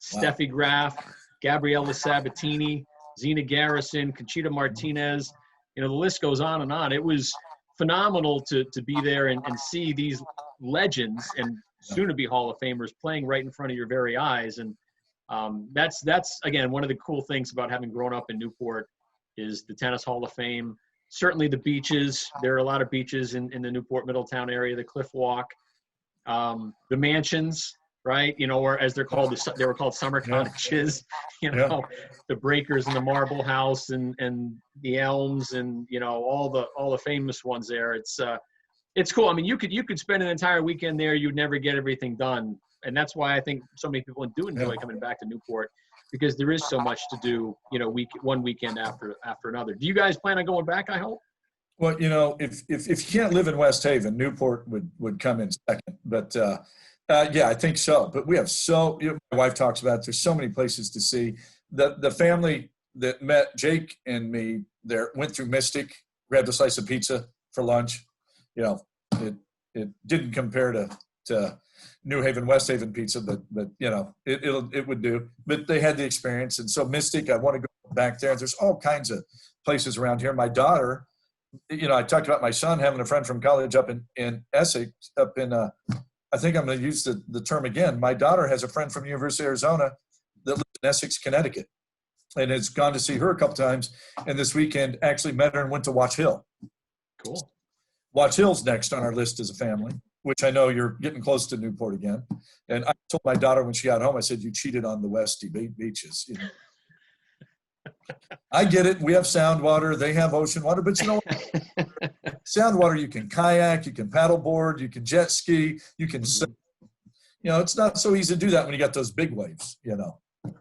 [SPEAKER 1] Steffi Graf, Gabriella Sabatini, Zina Garrison, Conchita Martinez. The list goes on and on. It was phenomenal to be there and see these legends and soon-to-be Hall of Famers playing right in front of your very eyes. And that's again, one of the cool things about having grown up in Newport is the Tennis Hall of Fame. Certainly the beaches. There are a lot of beaches in the Newport Middletown area, the Cliff Walk, the mansions, right? Or as they were called summer cottages, the Breakers and the Marble House and the Elms and, all the famous ones there. It's cool. I mean, you could spend an entire weekend there. You'd never get everything done. And that's why I think so many people do enjoy coming back to Newport, because there is so much to do, one weekend after another. Do you guys plan on going back, I hope?
[SPEAKER 2] Well, if you can't live in West Haven, Newport would come in second. But, yeah, I think so. But we have my wife talks about it, there's so many places to see. The family that met Jake and me there went through Mystic, grabbed a slice of pizza for lunch. It didn't compare to New Haven, West Haven pizza, but it would do. But they had the experience. And so Mystic, I want to go back there. There's all kinds of places around here. My daughter, I talked about my son having a friend from college up in Essex, I think I'm going to use the term again. My daughter has a friend from University of Arizona that lives in Essex, Connecticut, and has gone to see her a couple times. And this weekend actually met her and went to Watch Hill.
[SPEAKER 1] Cool.
[SPEAKER 2] Watch Hill's next on our list as a family, which I know you're getting close to Newport again. And I told my daughter when she got home, I said, you cheated on the Westy beaches. I get it. We have sound water. They have ocean water. But sound water, you can kayak, you can paddleboard, you can jet ski, you can it's not so easy to do that when you got those big waves,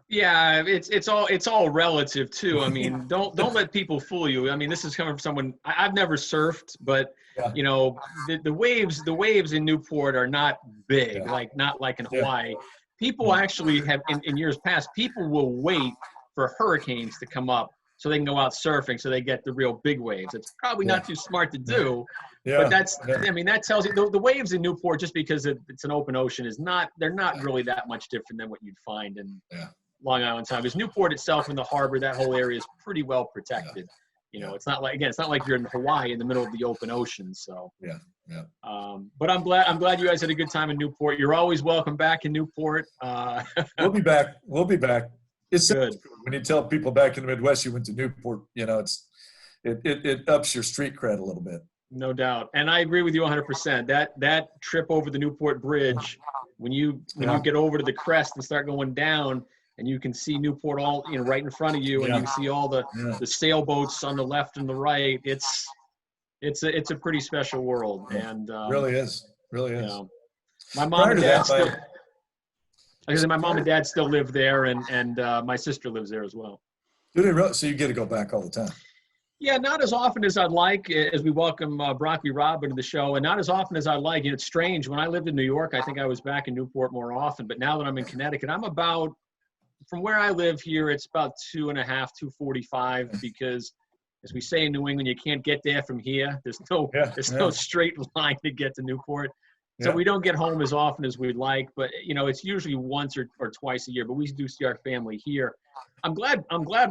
[SPEAKER 1] Yeah, it's all relative too. I mean, don't let people fool you. I mean, this is coming from someone I've never surfed, but the waves in Newport are not big, not like in Hawaii. People actually have in years past, people will wait for hurricanes to come up so they can go out surfing, so they get the real big waves. It's probably not too smart to do,
[SPEAKER 2] Yeah.
[SPEAKER 1] but I mean, that tells you the waves in Newport, just because it's an open ocean, they're not really that much different than what you'd find in Long Island Sound. Because Newport itself and the harbor, that whole area is pretty well protected. You know, it's not like you're in Hawaii in the middle of the open ocean. So but I'm glad you guys had a good time in Newport. You're always welcome back in Newport.
[SPEAKER 2] We'll be back. It's good when you tell people back in the Midwest you went to Newport. You know, it ups your street cred a little bit.
[SPEAKER 1] No doubt, and I agree with you 100%. That trip over the Newport Bridge, when you get over to the crest and start going down, and you can see Newport all right in front of you, and you see all the sailboats on the left and the right. It's a pretty special world, and
[SPEAKER 2] really is. You
[SPEAKER 1] know, my mom and dad still. Like I said, my mom and dad still live there, and my sister lives there as well.
[SPEAKER 2] Do they really? So you get to go back all the time?
[SPEAKER 1] Yeah, not as often as I'd like, as we welcome Broccoli Rob into the show, and not as often as I'd like. It's strange. When I lived in New York, I think I was back in Newport more often, but now that I'm in Connecticut, from where I live here, it's about 2.5, 2:45, because as we say in New England, you can't get there from here. There's no straight line to get to Newport. So we don't get home as often as we'd like, but it's usually once or twice a year, but we do see our family here. I'm glad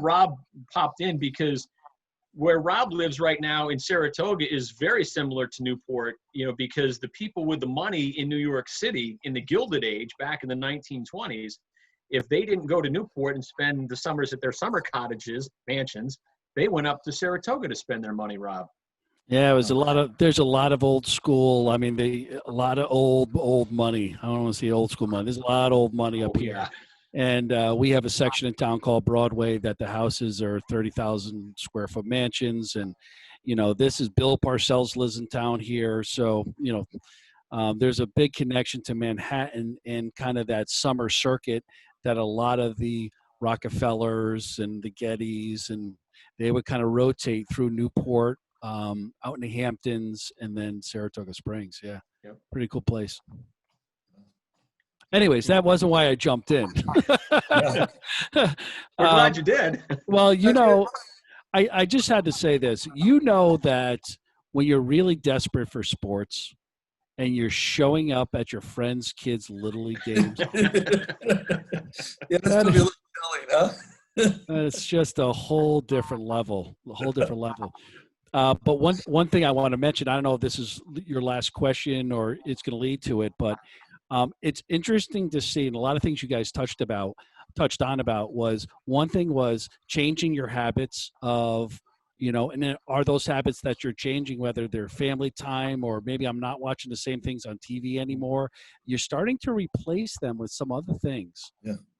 [SPEAKER 1] Rob popped in, because where Rob lives right now in Saratoga is very similar to Newport, because the people with the money in New York City in the Gilded Age back in the 1920s, if they didn't go to Newport and spend the summers at their summer cottages, mansions, they went up to Saratoga to spend their money, Rob.
[SPEAKER 3] Yeah, there's a lot of old school. I mean, a lot of old money. I don't want to say old school money. There's a lot of old money up here.
[SPEAKER 1] Yeah.
[SPEAKER 3] And we have a section in town called Broadway that the houses are 30,000 square foot mansions. And, this is Bill Parcells lives in town here. So, there's a big connection to Manhattan and kind of that summer circuit that a lot of the Rockefellers and the Gettys, and they would kind of rotate through Newport, out in the Hamptons, and then Saratoga Springs. Yeah.
[SPEAKER 1] Yep.
[SPEAKER 3] Pretty cool place. Anyways, that wasn't why I jumped in.
[SPEAKER 1] We're glad you did.
[SPEAKER 3] Well, I just had to say this. That when you're really desperate for sports and you're showing up at your friends' kids' Little League games, it's just a whole different level. But one thing I want to mention, I don't know if this is your last question or it's going to lead to it, but it's interesting to see, and a lot of things you guys touched on about was, one thing was changing your habits of, and then are those habits that you're changing, whether they're family time or maybe I'm not watching the same things on TV anymore, you're starting to replace them with some other things,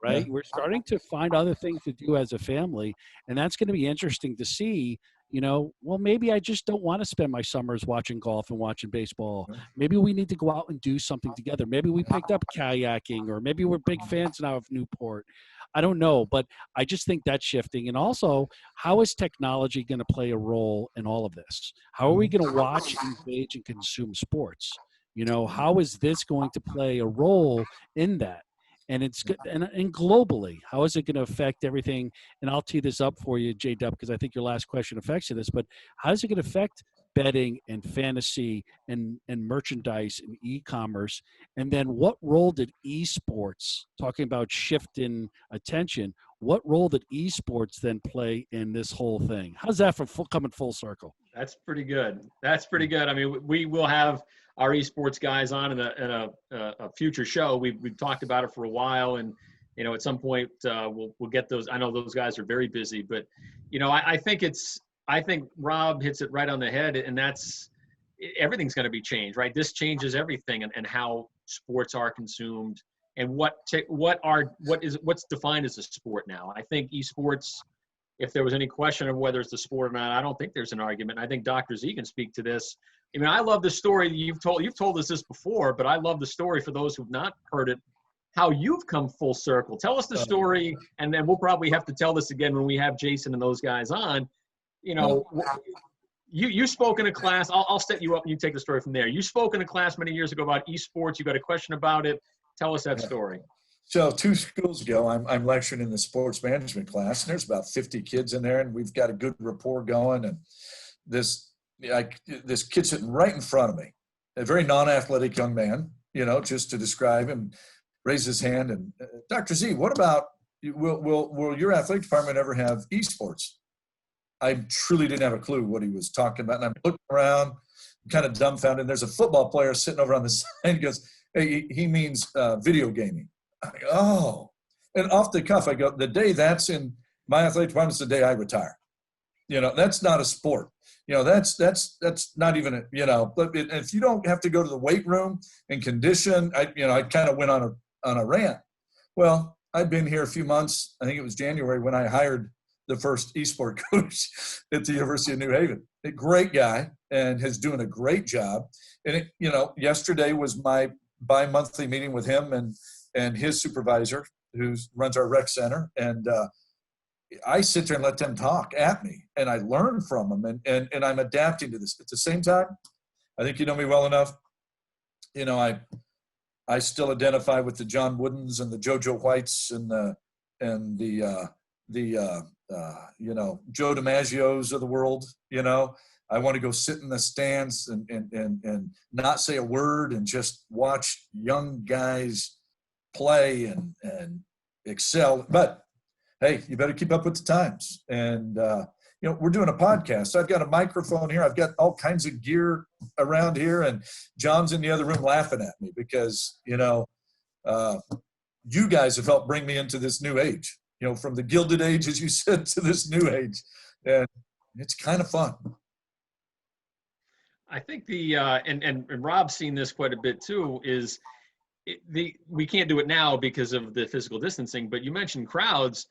[SPEAKER 3] right? We're starting to find other things to do as a family, and that's going to be interesting to see. Well, maybe I just don't want to spend my summers watching golf and watching baseball. Maybe we need to go out and do something together. Maybe we picked up kayaking, or maybe we're big fans now of Newport. I don't know, but I just think that's shifting. And also, how is technology going to play a role in all of this? How are we going to watch, engage, and consume sports? How is this going to play a role in that? And it's good, and globally, how is it going to affect everything? And I'll tee this up for you, J.W, because I think your last question affects this. But how is it going to affect betting and fantasy and merchandise and e-commerce? And then what role did esports, talking about shift in attention, what role did esports then play in this whole thing? How's that for coming full circle?
[SPEAKER 1] That's pretty good. I mean, we will have our esports guys on in a future show. We've talked about it for a while, and at some point we'll get those. I know those guys are very busy, but I think Rob hits it right on the head, and that's everything's going to be changed, right? This changes everything, and how sports are consumed, and what's defined as a sport now. I think esports, if there was any question of whether it's a sport or not, I don't think there's an argument. I think Dr. Z can speak to this. I mean, I love the story you've told us this before, but I love the story for those who've not heard it, how you've come full circle. Tell us the story, and then we'll probably have to tell this again when we have Jason and those guys on. You spoke in a class. I'll set you up and you take the story from there. You spoke in a class many years ago about esports. You got a question about it. Tell us that story.
[SPEAKER 2] So 2 schools ago, I'm lecturing in the sports management class, and there's about 50 kids in there, and we've got a good rapport going. And this this kid sitting right in front of me, a very non-athletic young man, just to describe him, raised his hand and, Dr. Z, what about, will your athletic department ever have esports? I truly didn't have a clue what he was talking about. And I'm looking around, kind of dumbfounded. And there's a football player sitting over on the side. He goes, hey, he means video gaming. I go, oh. And off the cuff, I go, the day that's in my athletic department is the day I retire. That's not a sport. That's not even but if you don't have to go to the weight room and condition, I kind of went on a rant. Well, I've been here a few months. I think it was January when I hired the first esport coach at the University of New Haven. A great guy and is doing a great job. And yesterday was my bi-monthly meeting with him and his supervisor who runs our rec center. And I sit there and let them talk at me, and I learn from them, and I'm adapting to this. At the same time, I think you know me well enough. I still identify with the John Woodens and the JoJo Whites and the Joe DiMaggios of the world. I want to go sit in the stands and not say a word and just watch young guys play and excel. But hey, you better keep up with the times. And we're doing a podcast. So I've got a microphone here. I've got all kinds of gear around here, and John's in the other room laughing at me because you guys have helped bring me into this new age. From the Gilded Age, as you said, to this new age, and it's kind of fun.
[SPEAKER 1] I think and Rob's seen this quite a bit too. We can't do it now because of the physical distancing. But you mentioned crowds.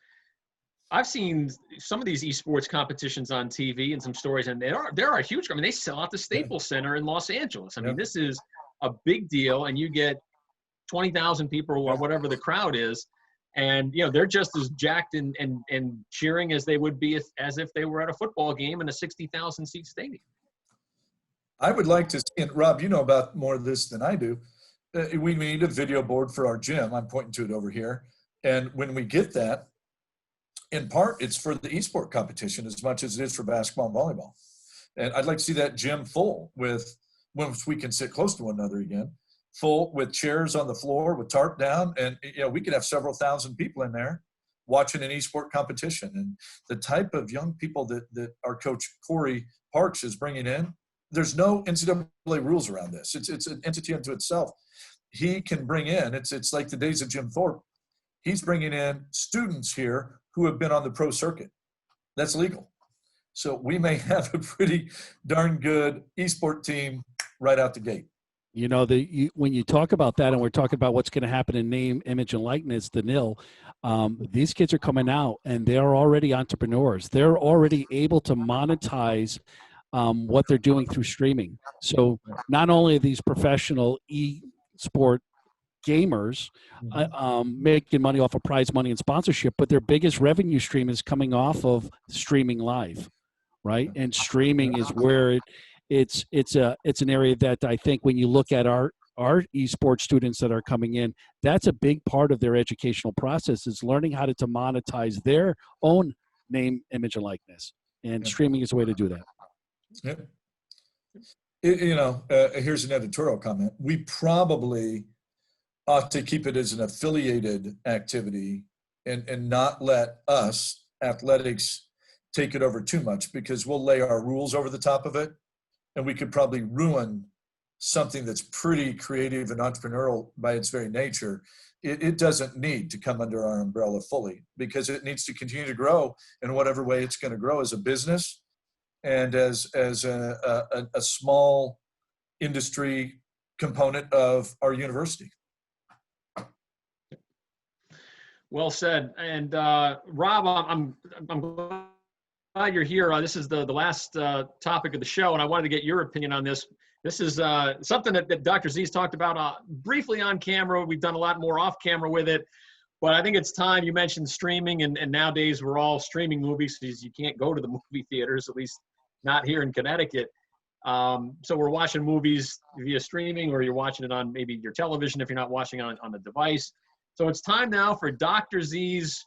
[SPEAKER 1] I've seen some of these esports competitions on TV and some stories, and there are huge. I mean, they sell out the Staples Center in Los Angeles. I mean, this is a big deal, and you get 20,000 people or whatever the crowd is, and they're just as jacked and cheering as they would be as if they were at a football game in a 60,000 seat stadium.
[SPEAKER 2] I would like to see it, Rob. You know about more of this than I do. We need a video board for our gym. I'm pointing to it over here, and when we get that. In part, it's for the esport competition as much as it is for basketball and volleyball. And I'd like to see that gym full once we can sit close to one another again, full with chairs on the floor with tarp down. And, we could have several thousand people in there watching an esport competition. And the type of young people that our coach Corey Parks is bringing in, there's no NCAA rules around this. It's an entity unto itself. He can bring in, it's like the days of Jim Thorpe. He's bringing in students here who have been on the pro circuit. That's legal. So we may have a pretty darn good esport team right out the gate.
[SPEAKER 3] When you talk about that, and we're talking about what's going to happen in name, image, and likeness, the NIL, these kids are coming out, and they're already entrepreneurs. They're already able to monetize what they're doing through streaming. So not only are these professional esport gamers making money off of prize money and sponsorship, but their biggest revenue stream is coming off of streaming live, right? And streaming is where it's an area that I think when you look at our esports students that are coming in, that's a big part of their educational process is learning how to monetize their own name, image, and likeness. And streaming is a way to do that.
[SPEAKER 2] Yeah. Here's an editorial comment. We probably ought to keep it as an affiliated activity and not let us athletics take it over too much, because we'll lay our rules over the top of it and we could probably ruin something that's pretty creative and entrepreneurial by its very nature. It doesn't need to come under our umbrella fully, because it needs to continue to grow in whatever way it's going to grow as a business and as a small industry component of our university.
[SPEAKER 1] Well said. And Rob, I'm glad you're here. This is the last topic of the show, and I wanted to get your opinion on this. This is something that Dr. Z's talked about briefly on camera. We've done a lot more off camera with it, but I think it's time. You mentioned streaming, and nowadays we're all streaming movies because you can't go to the movie theaters, at least not here in Connecticut. So we're watching movies via streaming, or you're watching it on maybe your television if you're not watching on the device. So it's time now for Dr. Z's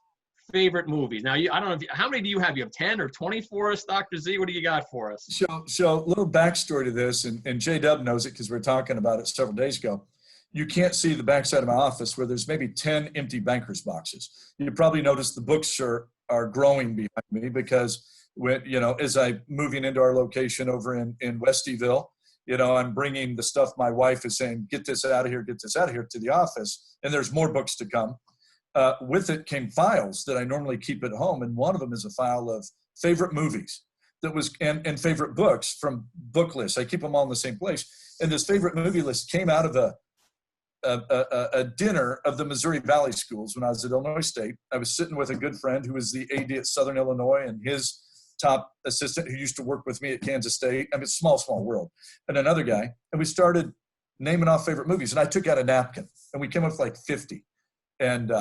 [SPEAKER 1] favorite movies. Now, I don't know how many do you have? You have 10 or 20 for us, Dr. Z? What do you got for us?
[SPEAKER 2] So a little backstory to this, and J.W. knows it because we were talking about it several days ago. You can't see the backside of my office where there's maybe 10 empty banker's boxes. You probably noticed the books are growing behind me because when, as I'm moving into our location over in Westyville, I'm bringing the stuff my wife is saying, get this out of here to the office. And there's more books to come. With it came files that I normally keep at home. And one of them is a file of favorite movies and favorite books from book lists. I keep them all in the same place. And this favorite movie list came out of a dinner of the Missouri Valley Schools when I was at Illinois State. I was sitting with a good friend who was the AD at Southern Illinois and his top assistant who used to work with me at Kansas State. I mean, small world. And another guy. And we started naming off favorite movies. And I took out a napkin and we came up with like 50. And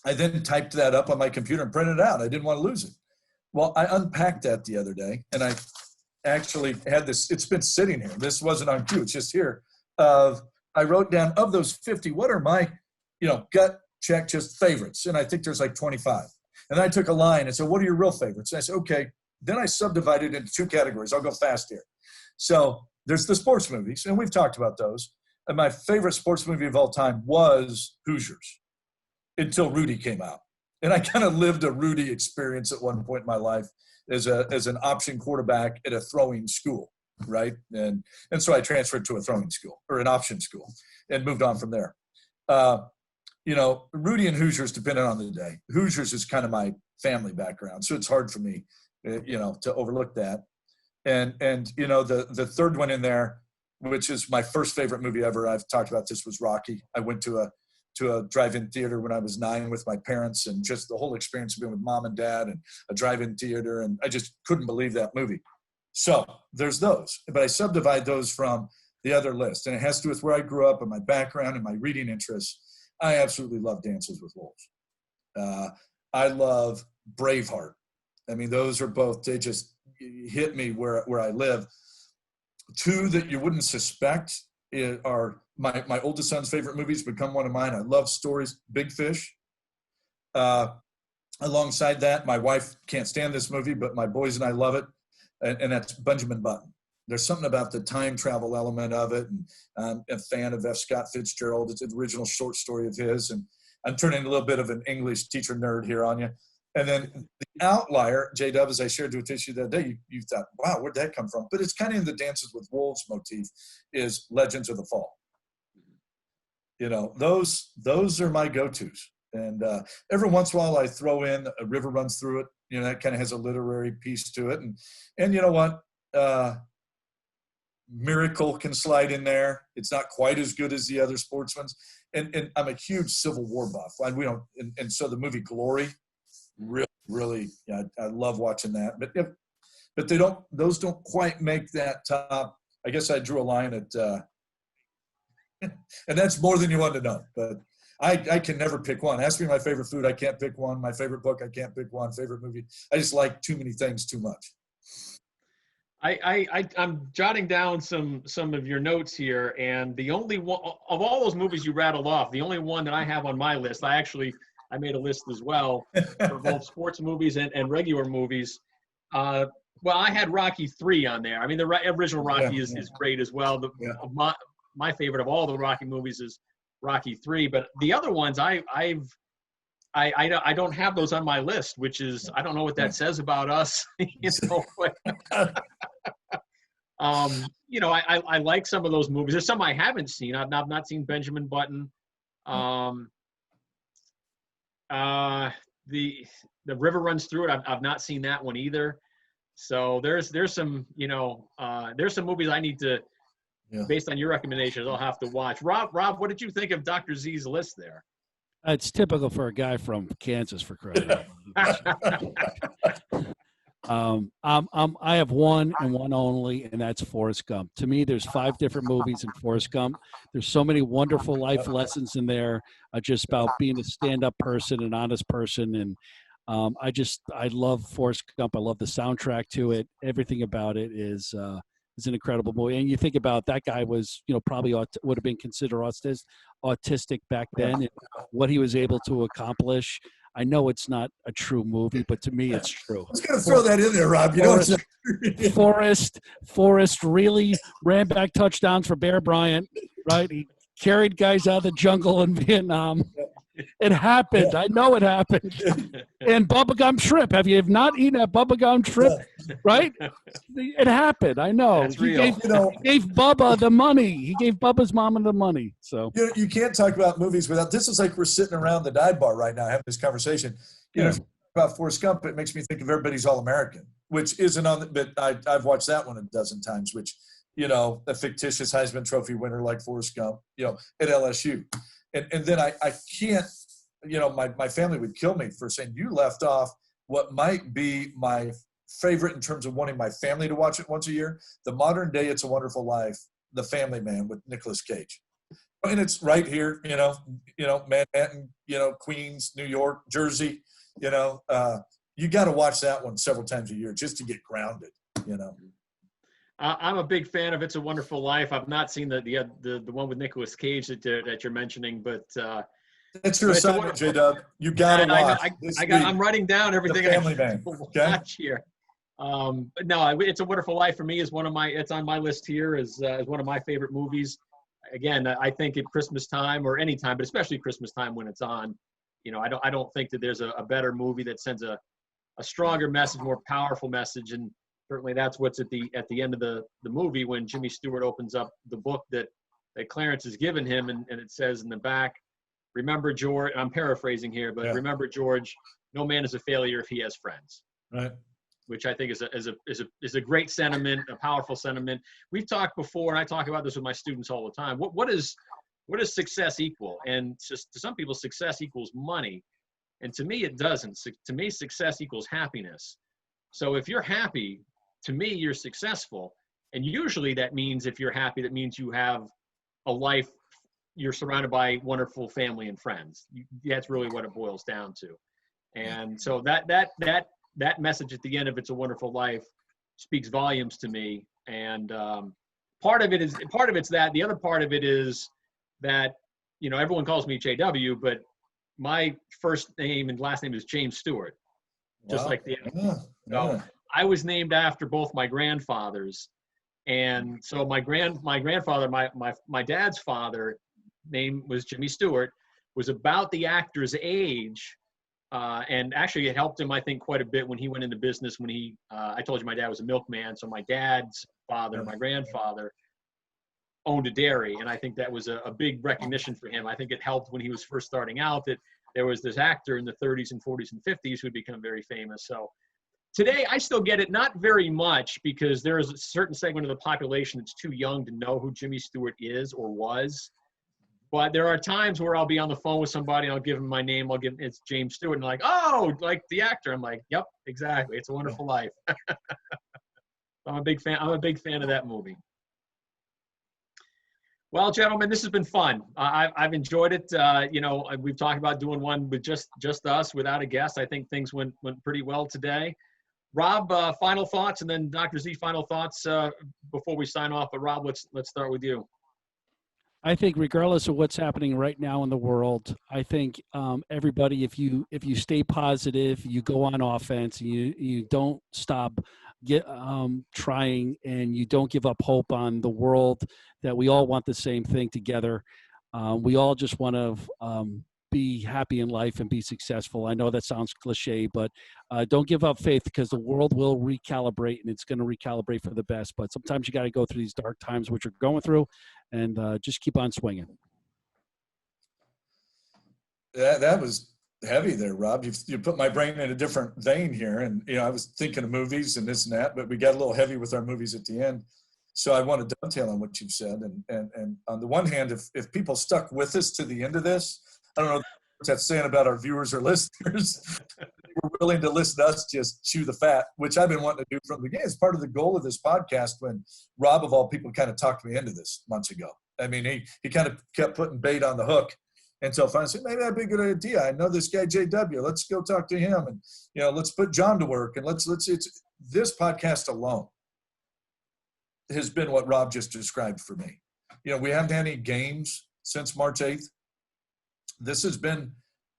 [SPEAKER 2] I then typed that up on my computer and printed it out. I didn't want to lose it. Well, I unpacked that the other day and I actually had this, it's been sitting here. This wasn't on cue, it's just here. I wrote down of those 50, what are my, gut check just favorites? And I think there's like 25. And I took a line and said, what are your real favorites? And I said, okay. Then I subdivided into two categories. I'll go fast here. So there's the sports movies, and we've talked about those. And my favorite sports movie of all time was Hoosiers until Rudy came out. And I kind of lived a Rudy experience at one point in my life as an option quarterback at a throwing school, right? And so I transferred to a throwing school or an option school and moved on from there. Rudy and Hoosiers, depending on the day. Hoosiers is kind of my family background, so it's hard for me, to overlook that. And the third one in there, which is my first favorite movie ever, I've talked about this, was Rocky. I went to a drive-in theater when I was 9 with my parents, and just the whole experience of being with mom and dad and a drive-in theater, and I just couldn't believe that movie. So there's those, but I subdivide those from the other list, and it has to do with where I grew up and my background and my reading interests. I absolutely love Dances with Wolves. I love Braveheart. I mean, those are both, they just hit me where I live. Two that you wouldn't suspect are my oldest son's favorite movies become one of mine. I love stories. Big Fish. Alongside that, my wife can't stand this movie, but my boys and I love it. And that's Benjamin Button. There's something about the time travel element of it. And I'm a fan of F. Scott Fitzgerald. It's an original short story of his. And I'm turning a little bit of an English teacher nerd here on you. And then the outlier, J.W., as I shared with you the other day, you thought, wow, where'd that come from? But it's kind of in the Dances with Wolves motif, is Legends of the Fall. Those are my go-tos. And every once in a while I throw in A River Runs Through It. That kind of has a literary piece to it. And you know what? Miracle can slide in there. It's not quite as good as the other sports ones. And I'm a huge Civil War buff. And so the movie Glory, really, I love watching that. But those don't quite make that top. I guess I drew a line at, and that's more than you want to know. But I can never pick one. Ask me my favorite food, I can't pick one. My favorite book, I can't pick one. Favorite movie, I just like too many things too much.
[SPEAKER 1] I'm jotting down some of your notes here, and the only one of all those movies you rattled off, the only one that I have on my list, I made a list as well for both sports movies and regular movies. Well, I had Rocky 3 on there. I mean, the original Rocky is great as well. My favorite of all the Rocky movies is Rocky 3, but the other ones I don't have those on my list, which is, I don't know what that says about us. I like some of those movies. There's some I haven't seen. I've not seen Benjamin Button. The River Runs Through It. I've not seen that one either. So there's some there's some movies I need to, based on your recommendations, I'll have to watch. Rob, what did you think of Dr. Z's list there?
[SPEAKER 3] It's typical for a guy from Kansas, for crying out loud. I have one and one only, and that's Forrest Gump. To me, there's 5 different movies in Forrest Gump. There's so many wonderful life lessons in there, just about being a stand-up person, an honest person, and I love Forrest Gump. I love the soundtrack to it. Everything about it is an incredible movie. And you think about that guy was, probably would have been considered autistic back then and what he was able to accomplish. I know it's not a true movie, but to me, it's true.
[SPEAKER 2] I was going to throw that in there, Rob. You know,
[SPEAKER 3] Forrest really ran back touchdowns for Bear Bryant, right? He carried guys out of the jungle in Vietnam. It happened. I know it happened. And bubblegum shrimp. Have you not eaten a bubblegum shrimp? Right? It happened. I know.
[SPEAKER 1] That's
[SPEAKER 3] he
[SPEAKER 1] real.
[SPEAKER 3] gave Bubba the money. He gave Bubba's mama the money. So
[SPEAKER 2] you can't talk about movies without. This is like we're sitting around the dive bar right now having this conversation. You know, about Forrest Gump, it makes me think of Everybody's All American, which isn't on. But I've watched that one a dozen times. Which, you know, a fictitious Heisman Trophy winner like Forrest Gump, you know, at LSU. And then I can't, you know, my family would kill me for saying you left off what might be my favorite in terms of wanting my family to watch it once a year. The modern day It's a Wonderful Life, The Family Man with Nicolas Cage. And it's right here, you know, Manhattan, you know, Queens, New York, Jersey, you know, you got to watch that one several times a year just to get grounded, you know.
[SPEAKER 1] I'm a big fan of It's a Wonderful Life. I've not seen the one with Nicolas Cage that you're mentioning, but
[SPEAKER 2] that's your assignment, J.W. You got to watch.
[SPEAKER 1] I'm writing down everything I
[SPEAKER 2] can
[SPEAKER 1] watch here. But no, It's a Wonderful Life for me is it's on my list here as one of my favorite movies. Again, I think at Christmas time or any time, but especially Christmas time when it's on, you know, I don't think that there's a better movie that sends a stronger message, more powerful message. And certainly that's what's at the end of the movie when Jimmy Stewart opens up the book that Clarence has given him, and it says in the back, remember George, I'm paraphrasing here, but remember George, no man is a failure if he has friends.
[SPEAKER 2] Right.
[SPEAKER 1] Which I think is a great sentiment, a powerful sentiment. We've talked before, and I talk about this with my students all the time. What does success equal? And just to some people, success equals money. And to me, it doesn't. To me, success equals happiness. So if you're happy, to me, you're successful. And usually that means if you're happy, that means you have a life, you're surrounded by wonderful family and friends. That's really what it boils down to. And so that message at the end of It's a Wonderful Life speaks volumes to me. And part of it's that. The other part of it is that, you know, everyone calls me J.W., but my first name and last name is James Stewart, just like the So I was named after both my grandfathers. And so my grandfather, my dad's father, name was Jimmy Stewart, was about the actor's age. And actually it helped him, I think, quite a bit when he went into business when I told you my dad was a milkman. So my dad's father, my grandfather, owned a dairy. And I think that was a big recognition for him. I think it helped when he was first starting out that there was this actor in the 30s and 40s and 50s who had become very famous. So today I still get it, not very much, because there is a certain segment of the population that's too young to know who Jimmy Stewart is or was. But there are times where I'll be on the phone with somebody and I'll give them my name. It's James Stewart. And like, oh, like the actor. I'm like, yep, exactly. It's a Wonderful Life. I'm a big fan of that movie. Well, gentlemen, this has been fun. I've enjoyed it. You know, we've talked about doing one with just us without a guest. I think things went pretty well today. Rob, final thoughts, and then Dr. Z, final thoughts before we sign off. But Rob, let's start with you.
[SPEAKER 3] I think regardless of what's happening right now in the world, I think everybody, if you stay positive, you go on offense, you don't stop trying, and you don't give up hope on the world, that we all want the same thing together. We all just want to be happy in life and be successful. I know that sounds cliche, but don't give up faith, because the world will recalibrate, and it's going to recalibrate for the best. But sometimes you got to go through these dark times, which we're going through, and just keep on swinging.
[SPEAKER 2] That was heavy there, Rob. You put my brain in a different vein here. And, you know, I was thinking of movies and this and that, but we got a little heavy with our movies at the end. So I want to dovetail on what you've said. And on the one hand, if people stuck with us to the end of this, I don't know what that's saying about our viewers or listeners. We're willing to listen to us just chew the fat, which I've been wanting to do from the beginning. It's part of the goal of this podcast when Rob, of all people, kind of talked me into this months ago. I mean, he kind of kept putting bait on the hook until finally said, maybe that'd be a good idea. I know this guy, J.W. Let's go talk to him. And, you know, let's put John to work. And it's this podcast alone has been what Rob just described for me. You know, we haven't had any games since March 8th, this has been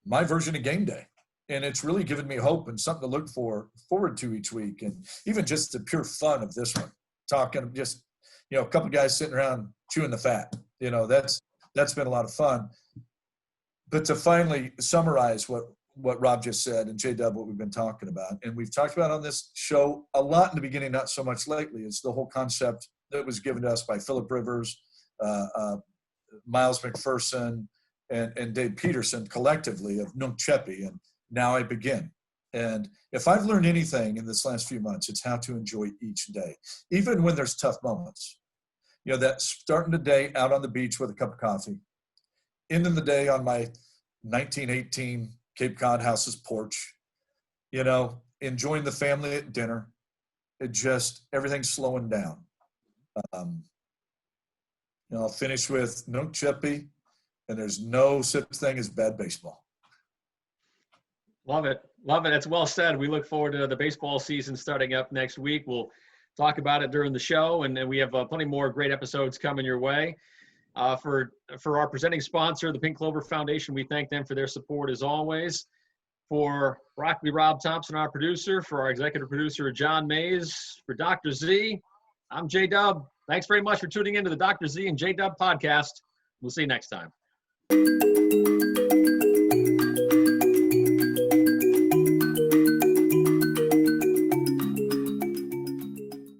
[SPEAKER 2] my version of game day. And it's really given me hope and something to look forward to each week. And even just the pure fun of this one, talking just, a couple of guys sitting around chewing the fat, that's been a lot of fun. But to finally summarize what Rob just said and J.W, what we've been talking about, and we've talked about on this show a lot in the beginning, not so much lately, is the whole concept that was given to us by Philip Rivers, Miles McPherson, and Dave Peterson collectively of Nunc Chepi, and now I begin. And if I've learned anything in this last few months, it's how to enjoy each day, even when there's tough moments. That starting the day out on the beach with a cup of coffee, ending the day on my 1918 Cape Cod house's porch, enjoying the family at dinner. It just, everything's slowing down. I'll finish with Nunc Chepi, and there's no such thing as bad baseball.
[SPEAKER 1] Love it. Love it. That's well said. We look forward to the baseball season starting up next week. We'll talk about it during the show, and we have plenty more great episodes coming your way. For our presenting sponsor, the Pink Clover Foundation, we thank them for their support as always. For Broccoli Rob Thompson, our producer, for our executive producer, John Mays, for Dr. Z, I'm J.W. Thanks very much for tuning into the Dr. Z and J.W podcast. We'll see you next time.